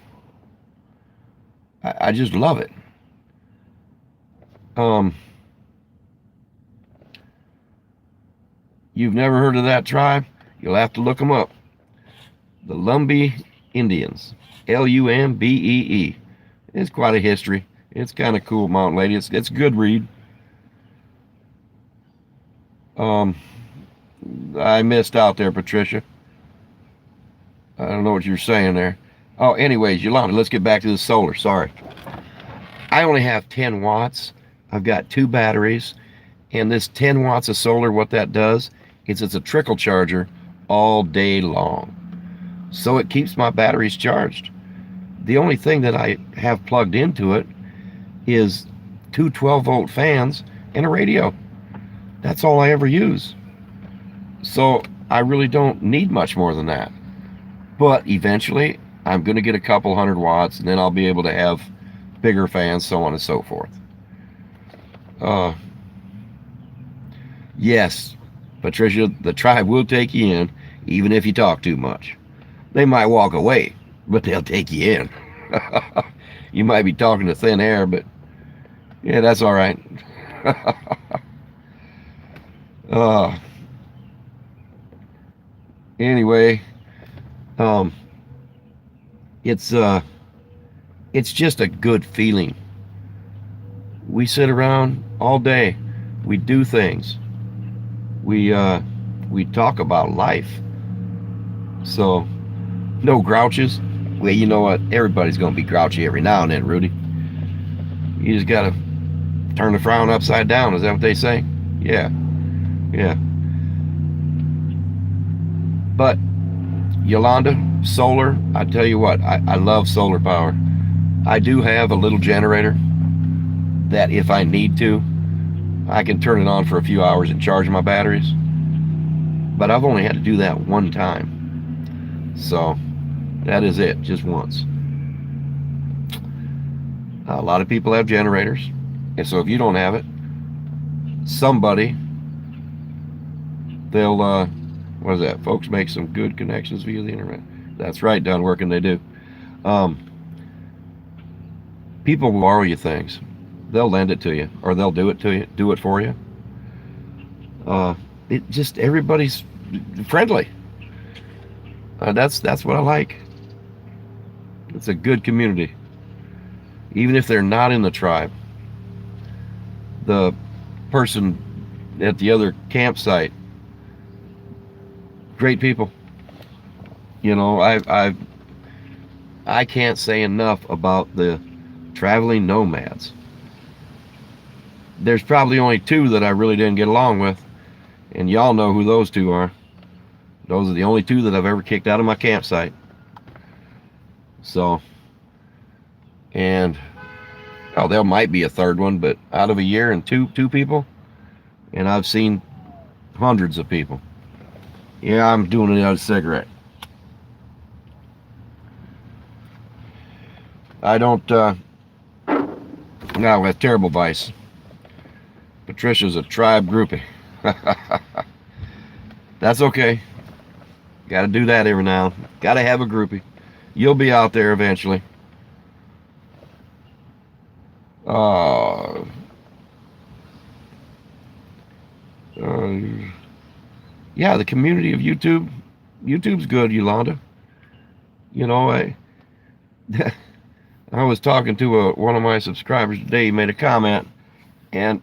I just love it. You've never heard of that tribe? You'll have to look them up. The Lumbee Indians. Lumbee. It's quite a history. It's kind of cool, mountain lady. It's a good read. I missed out there, Patricia. I don't know what you're saying there. Oh, anyways, Yolanda, let's get back to the solar. Sorry. I only have 10 watts. I've got 2 batteries. And this 10 watts of solar, what that does is it's a trickle charger all day long. So it keeps my batteries charged. The only thing that I have plugged into it is 2 12-volt fans and a radio. That's all I ever use. So I really don't need much more than that. But eventually, I'm going to get a couple 100 watts, and then I'll be able to have bigger fans, so on and so forth. Yes, Patricia, the tribe will take you in, even if you talk too much. They might walk away, but they'll take you in. You might be talking to thin air, but yeah, that's all right. Anyway, it's just a good feeling. We sit around all day. We do things. We talk about life. So, no grouches. Well, you know what? Everybody's gonna be grouchy every now and then, Rudy. You just gotta Turn the frown upside down. Is that what they say? Yeah, yeah. But Yolanda, solar, I tell you what, I love solar power. I do have a little generator that if I need to, I can turn it on for a few hours and charge my batteries. But I've only had to do that one time. So that is it, just once. A lot of people have generators. And so if you don't have it, somebody, they'll, what is that? Folks make some good connections via the internet. That's right, done working they do. People will borrow you things. They'll lend it to you, or they'll do it for you. It just, everybody's friendly. That's what I like. It's a good community. Even if they're not in the tribe. The person at the other campsite, great people. You know, I can't say enough about the traveling nomads. There's probably only two that I really didn't get along with, and y'all know who those two are. Those are the only two that I've ever kicked out of my campsite. So, and oh, there might be a third one, but out of a year and two people, and I've seen hundreds of people. Yeah, I'm doing another cigarette. I don't, no, that's terrible vice. Patricia's a tribe groupie. That's okay. Got to do that every now. Got to have a groupie. You'll be out there eventually. Yeah, the community of YouTube. YouTube's good, Yolanda. You know, I was talking to one of my subscribers today. He made a comment, and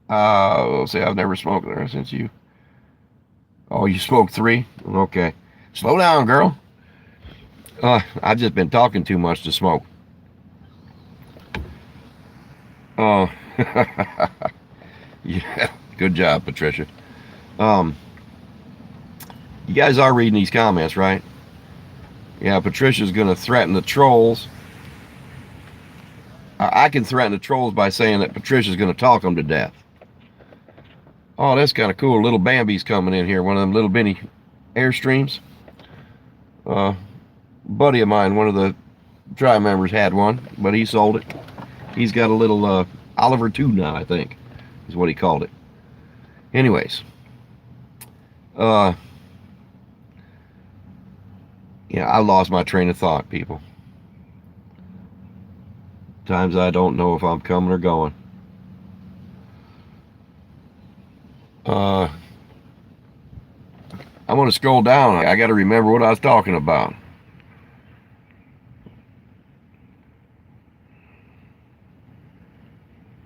let's say I've never smoked there since you. Oh, you smoked 3? Okay. Slow down, girl. I've just been talking too much to smoke. Oh, yeah. Good job, Patricia. You guys are reading these comments, right? Yeah, Patricia's going to threaten the trolls. I can threaten the trolls by saying that Patricia's going to talk them to death. Oh, that's kind of cool. Little Bambi's coming in here. One of them little bitty Airstreams. Buddy of mine, one of the tribe members, had one, but he sold it. He's got a little Oliver 2 now, I think, is what he called it. Anyways. Yeah, I lost my train of thought, people. Times I don't know if I'm coming or going. I'm going to scroll down. I got to remember what I was talking about.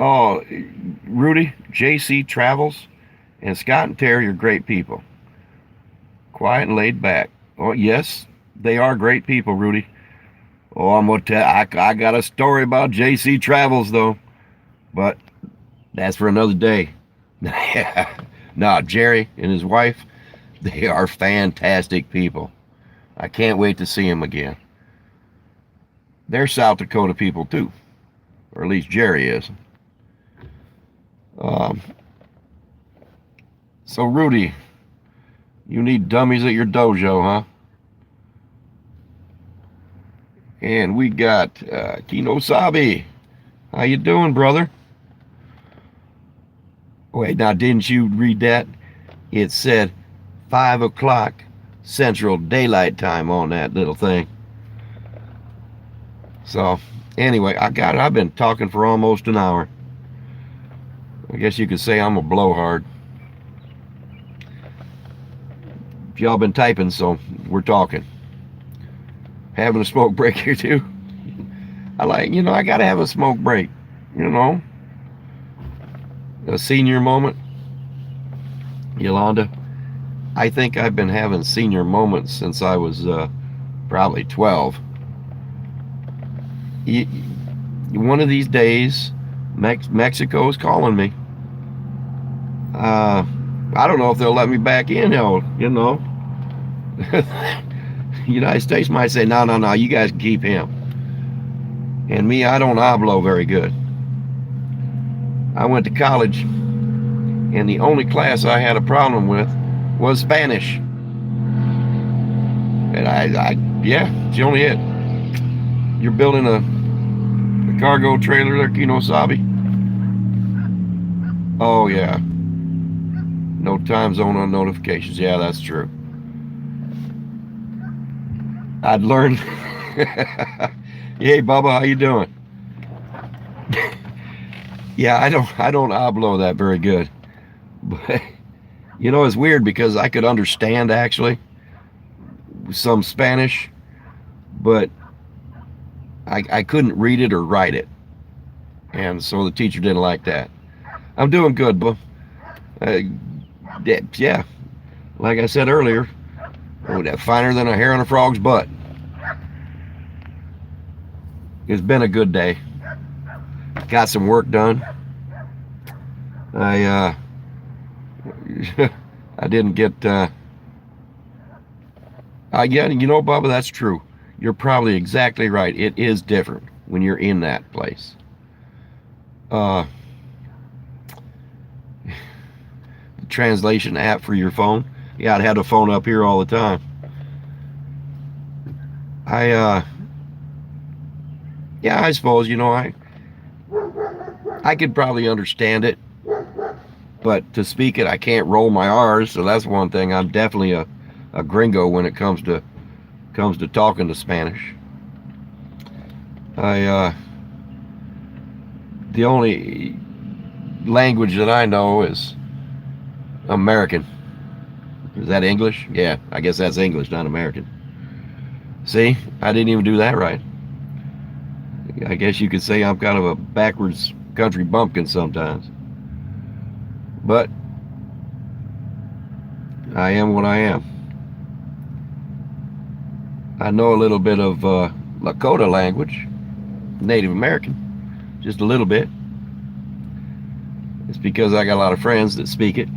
Oh, Rudy, JC Travels, and Scott and Terry are great people. Quiet and laid back. Oh, yes, they are great people, Rudy. Oh, I'm going to tell I got a story about JC Travels, though. But that's for another day. No, Jerry and his wife, they are fantastic people. I can't wait to see them again. They're South Dakota people, too. Or at least Jerry is. So, Rudy, you need dummies at your dojo, huh? And we got Kino Sabi. How you doing, brother? Wait, now didn't you read that? It said 5 o'clock Central Daylight Time on that little thing. So, anyway, I've been talking for almost an hour. I guess you could say I'm a blowhard. Y'all been typing, so we're talking. Having a smoke break here too. I gotta have a smoke break, a senior moment. Yolanda, I think I've been having senior moments since I was probably 12. one of these days, Mexico's calling me. I don't know if they'll let me back in. You know, United States might say, no, no, no, you guys can keep him. And me, I don't hablo very good. I went to college, and the only class I had a problem with was Spanish. And yeah, it's only it. You're building a cargo trailer there, Kinosabi? Oh, yeah. No time zone on notifications. Yeah, that's true. I'd learned. Hey, Bubba, how you doing? Yeah, I don't hablo that very good. But, you know, it's weird because I could understand, actually, some Spanish, but I couldn't read it or write it. And so the teacher didn't like that. I'm doing good, but yeah, like I said earlier, finer than a hair on a frog's butt. It's been a good day. Got some work done. I didn't get yeah, you know, Bubba, that's true. You're probably exactly right. It is different when you're in that place. The translation app for your phone. Yeah, I'd have the phone up here all the time. Yeah, I suppose, you know, I could probably understand it, but to speak it, I can't roll my R's, so that's one thing. I'm definitely a gringo when it comes to talking to Spanish. The only language that I know is American. Is that English? Yeah, I guess that's English, not American. See, I didn't even do that right. I guess you could say I'm kind of a backwards country bumpkin sometimes. But I am what I am. I know a little bit of Lakota language, Native American, just a little bit. It's because I got a lot of friends that speak it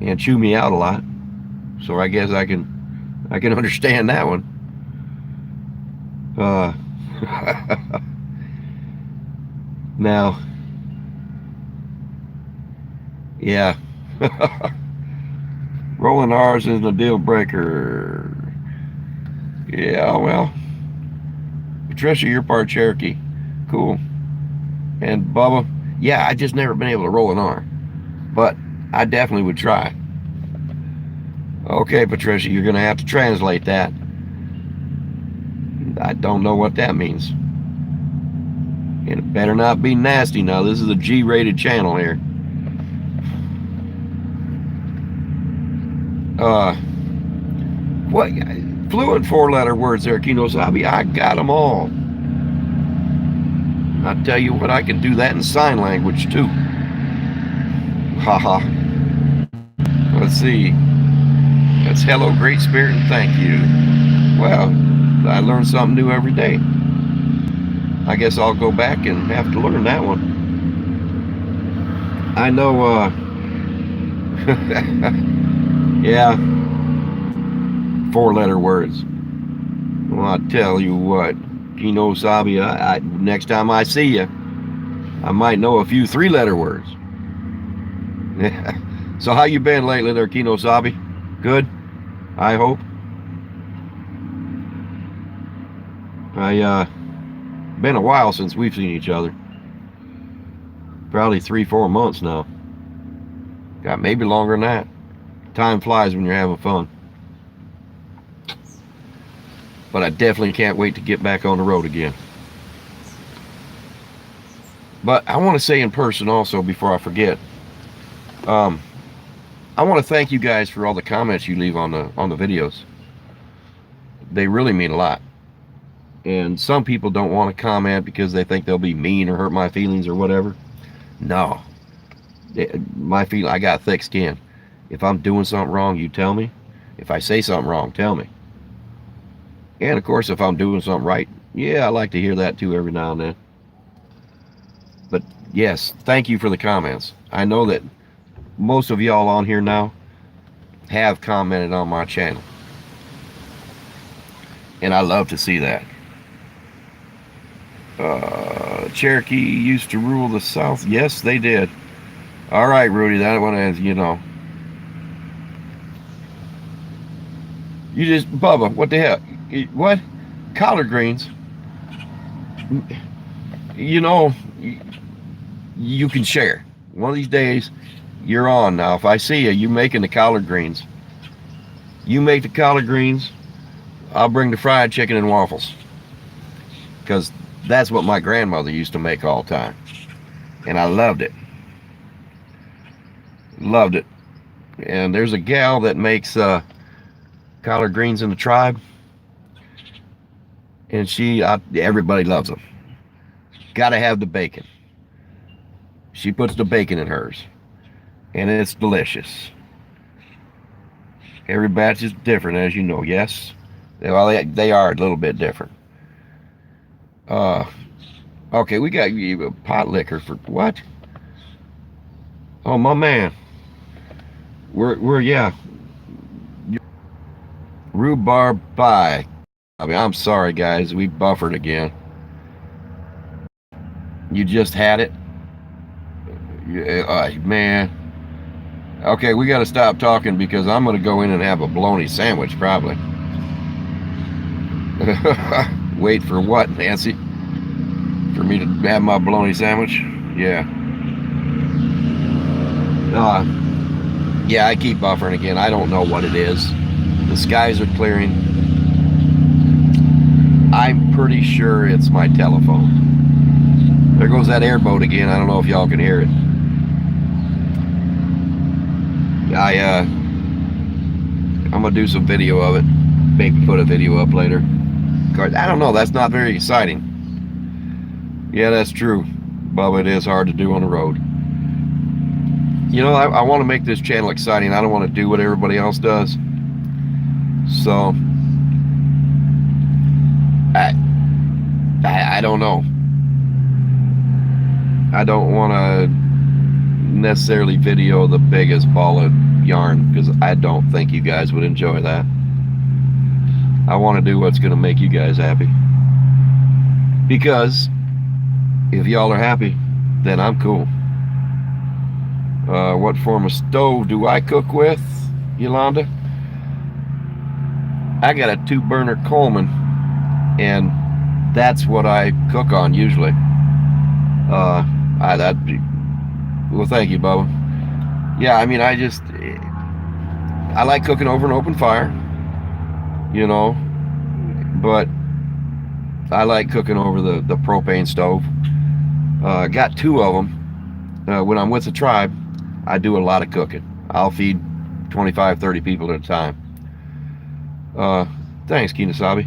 and chew me out a lot. So I guess I can understand that one. Now, yeah, rolling R's isn't a deal breaker. Yeah, well, Patricia, you're part Cherokee. Cool. And Bubba, yeah, I just never been able to roll an R, but I definitely would try. Okay, Patricia, you're gonna have to translate that. I don't know what that means. And it better not be nasty now. This is a G-rated channel here. What? Fluent four-letter words there, Kinosabi. I got them all. I tell you what, I can do that in sign language too. Haha. Let's see. That's hello, great spirit, and thank you. Well, I learn something new every day. I guess I'll go back and have to learn that one. I know, yeah, four-letter words. Well, I tell you what, Kinosabi, next time I see you, I might know a few three-letter words. So how you been lately there, Kinosabi? Good, I hope. Been a while since we've seen each other. Probably 3-4 months now. God, maybe longer than that. Time flies when you're having fun. But I definitely can't wait to get back on the road again. But I want to say in person also, before I forget, I want to thank you guys for all the comments you leave on the videos. They really mean a lot. And some people don't want to comment because they think they'll be mean or hurt my feelings or whatever. No. I got thick skin. If I'm doing something wrong, you tell me. If I say something wrong, tell me. And of course, if I'm doing something right, yeah, I like to hear that too every now and then. But yes, thank you for the comments. I know that most of y'all on here now have commented on my channel, and I love to see that. Cherokee used to rule the South. Yes, they did. All right, Rudy, that one is, you know. You just, Bubba, what the hell? What? Collard greens? You know, you can share. One of these days, you're on now. If I see you making the collard greens, you make the collard greens, I'll bring the fried chicken and waffles. Because that's what my grandmother used to make all the time. And I loved it. Loved it. And there's a gal that makes collard greens in the tribe. And everybody loves them. Gotta have the bacon. She puts the bacon in hers. And it's delicious. Every batch is different, as you know, yes? Well, they are a little bit different. Okay, we got you pot liquor for what? Oh, my man. Yeah. Rhubarb pie. I mean, I'm sorry, guys. We buffered again. You just had it? Man. Okay, we got to stop talking because I'm going to go in and have a bologna sandwich, probably. Wait for what, Nancy? For me to have my bologna sandwich? Yeah. Yeah, I keep buffering again. I don't know what it is. The skies are clearing. I'm pretty sure it's my telephone. There goes that airboat again. I don't know if y'all can hear it. I'm gonna do some video of it. Maybe put a video up later. I don't know. That's not very exciting. Yeah, that's true, Bubba. It is hard to do on the road. You know, I want to make this channel exciting. I don't want to do what everybody else does. So, I don't know. I don't want to necessarily video the biggest ball of yarn because I don't think you guys would enjoy that. I want to do what's going to make you guys happy. Because if y'all are happy, then I'm cool. What form of stove do I cook with, Yolanda? I got a 2-burner Coleman, and that's what I cook on usually. Well, thank you, Bubba. Yeah, I mean, I like cooking over an open fire, you know, but I like cooking over the propane stove. Got 2 of them. When I'm with the tribe, I do a lot of cooking. I'll feed 25, 30 people at a time. Thanks, Kinasabi.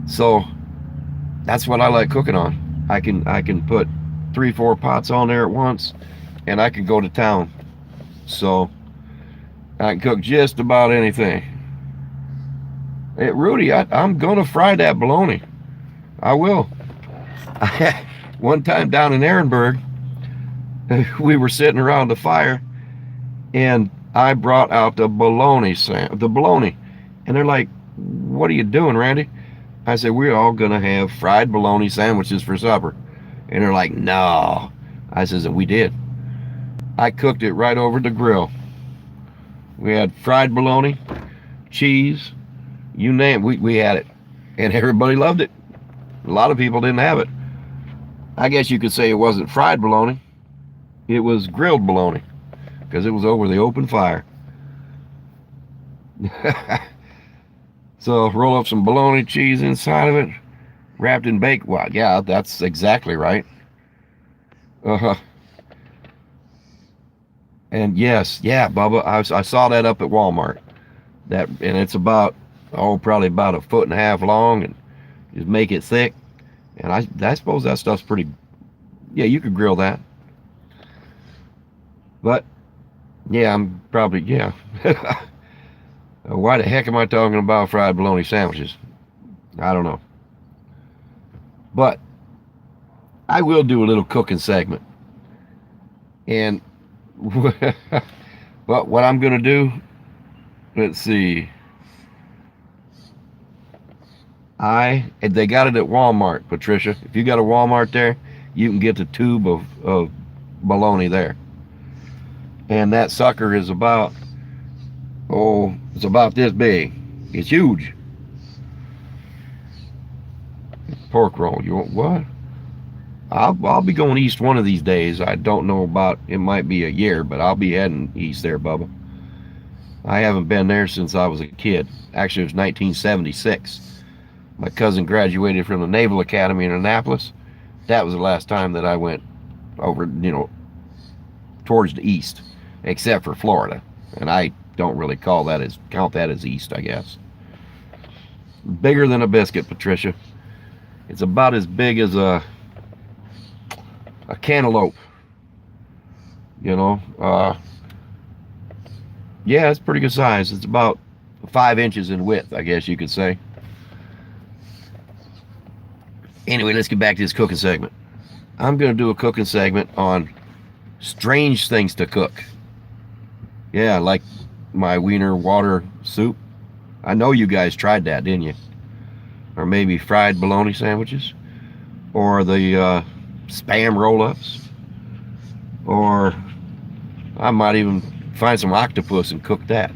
So that's what I like cooking on. I can put 3, 4 pots on there at once, and I can go to town. So I can cook just about anything. Hey, Rudy, I'm gonna fry that bologna. I will. One time down in Ehrenberg, we were sitting around the fire, and I brought out the bologna, and they're like, "What are you doing, Randy?" I said, "We're all gonna have fried bologna sandwiches for supper," and they're like, "No." I says, "And we did. I cooked it right over the grill. We had fried bologna, cheese, you name it, we had it, and everybody loved it. A lot of people didn't have it. I guess you could say it wasn't fried bologna. It was grilled bologna because it was over the open fire." So roll up some bologna cheese inside of it, wrapped in bacon. Well, yeah, that's exactly right. And yes, yeah, Bubba, I saw that up at Walmart. And it's probably about 1.5 foot long, and just make it thick. And I suppose that stuff's pretty. Yeah, you could grill that. But yeah, I'm probably, yeah. Why the heck am I talking about fried bologna sandwiches? I don't know. But I will do a little cooking segment. And but what I'm gonna do, let's see. They got it at Walmart, Patricia. If you got a Walmart there, you can get the tube of bologna there. And that sucker is about, it's about this big. It's huge. Pork roll. You want what? I'll be going east one of these days. I don't know about, it might be a year, but I'll be heading east there, Bubba. I haven't been there since I was a kid. Actually, it was 1976. My cousin graduated from the Naval Academy in Annapolis. That was the last time that I went over, towards the east, except for Florida. And I don't really count that as east, I guess. Bigger than a biscuit, Patricia. It's about as big as a cantaloupe. Yeah, it's pretty good size. It's about 5 inches in width, I guess you could say. Anyway, let's get back to this cooking segment. I'm going to do a cooking segment on strange things to cook. Yeah, like my wiener water soup. I know you guys tried that, didn't you? Or maybe fried bologna sandwiches. Or the Spam roll-ups. Or I might even find some octopus and cook that.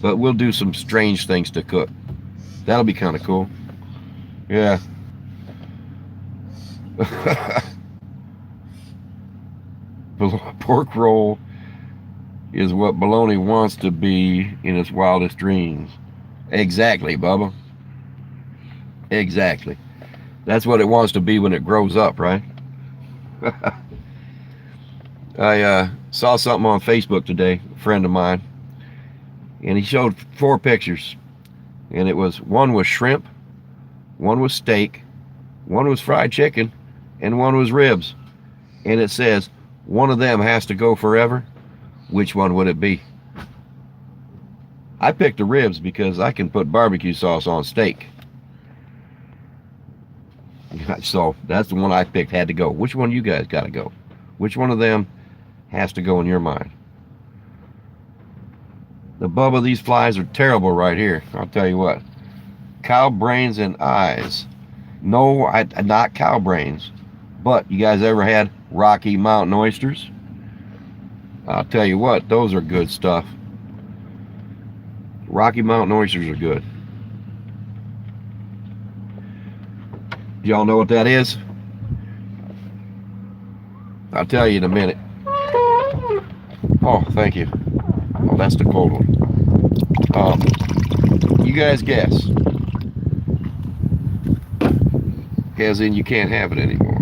But we'll do some strange things to cook. That'll be kind of cool. Yeah. Pork roll is what bologna wants to be in its wildest dreams. Exactly, Bubba. Exactly. That's what it wants to be when it grows up, right? I saw something on Facebook today, a friend of mine, and he showed 4 pictures. And it was, one was shrimp, one was steak, one was fried chicken, and one was ribs. And it says, one of them has to go forever. Which one would it be? I picked the ribs because I can put barbecue sauce on steak. So that's the one I picked, had to go. Which one you guys got to go? Which one of them has to go in your mind? The Bubba, these flies are terrible right here. I'll tell you what. Cow brains and eyes. No, not cow brains. But you guys ever had Rocky Mountain oysters? I'll tell you what, those are good stuff. Rocky Mountain oysters are good. Y'all know what that is? I'll tell you in a minute. Oh, thank you. Oh, that's the cold one. You guys guess. As in, you can't have it anymore.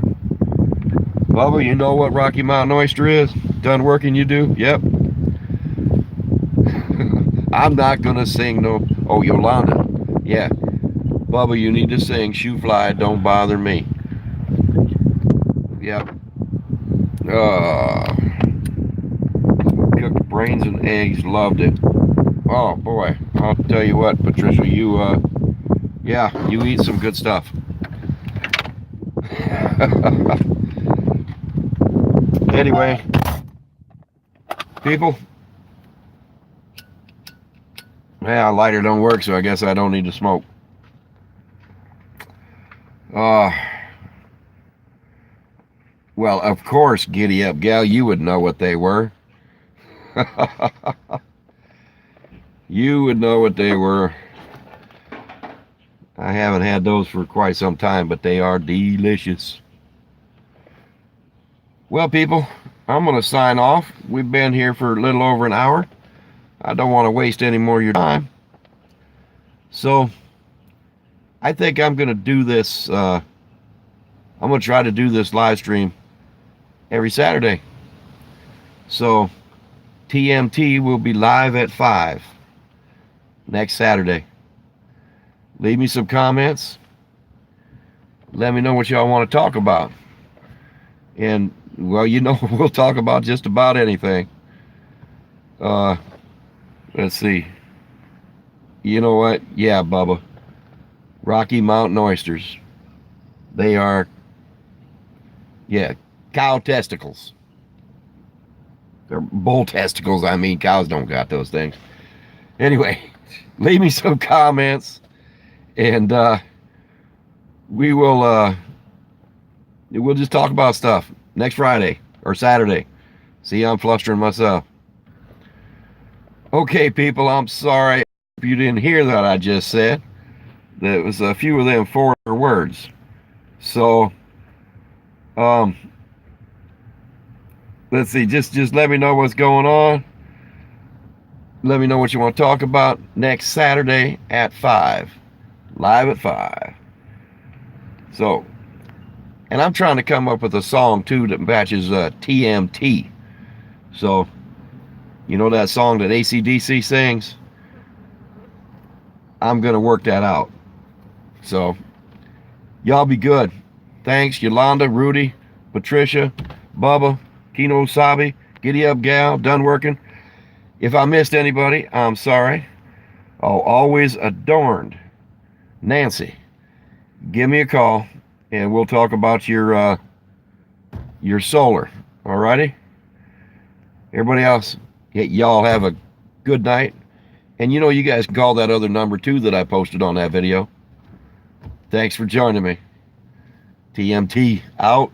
Bubba, you know what Rocky Mountain oyster is? Done working, you do? Yep. I'm not gonna sing no. Oh, Yolanda. Yeah. Bubba, you need to sing Shoe Fly, Don't Bother Me. Yep. Cooked brains and eggs, loved it. Oh boy, I'll tell you what, Patricia, you eat some good stuff. Anyway, people, yeah, lighter don't work, so I guess I don't need to smoke. Well, of course, Giddy Up Gal, you would know what they were. You would know what they were. I haven't had those for quite some time, but they are delicious. Well, people, I'm going to sign off. We've been here for a little over an hour. I don't want to waste any more of your time. So, I think I'm going to do this. I'm going to try to do this live stream every Saturday. So, TMT will be live at 5 next Saturday. Leave me some comments. Let me know what y'all want to talk about. And, well, we'll talk about just about anything. Let's see. You know what? Yeah, Bubba. Rocky Mountain oysters. They are Yeah, cow testicles. They're bull testicles. I mean, cows don't got those things. Anyway, leave me some comments, and we'll just talk about stuff next Friday or Saturday. See, I'm flustering myself. Okay, people, I'm sorry if you didn't hear that I just said. There was a few of them foreign words. So, um, let's see. Just let me know what's going on. Let me know what you want to talk about next Saturday at 5. Live at 5. So, and I'm trying to come up with a song too that matches TMT. So, you know that song that AC/DC sings? I'm going to work that out. So, y'all be good. Thanks, Yolanda, Rudy, Patricia, Bubba, Kino Sabi, Giddy Up Gal, done working. If I missed anybody, I'm sorry. Oh, always adorned. Nancy, give me a call and we'll talk about your solar. Alrighty? Everybody else, y'all have a good night. And you know you guys can call that other number too that I posted on that video. Thanks for joining me. TMT out.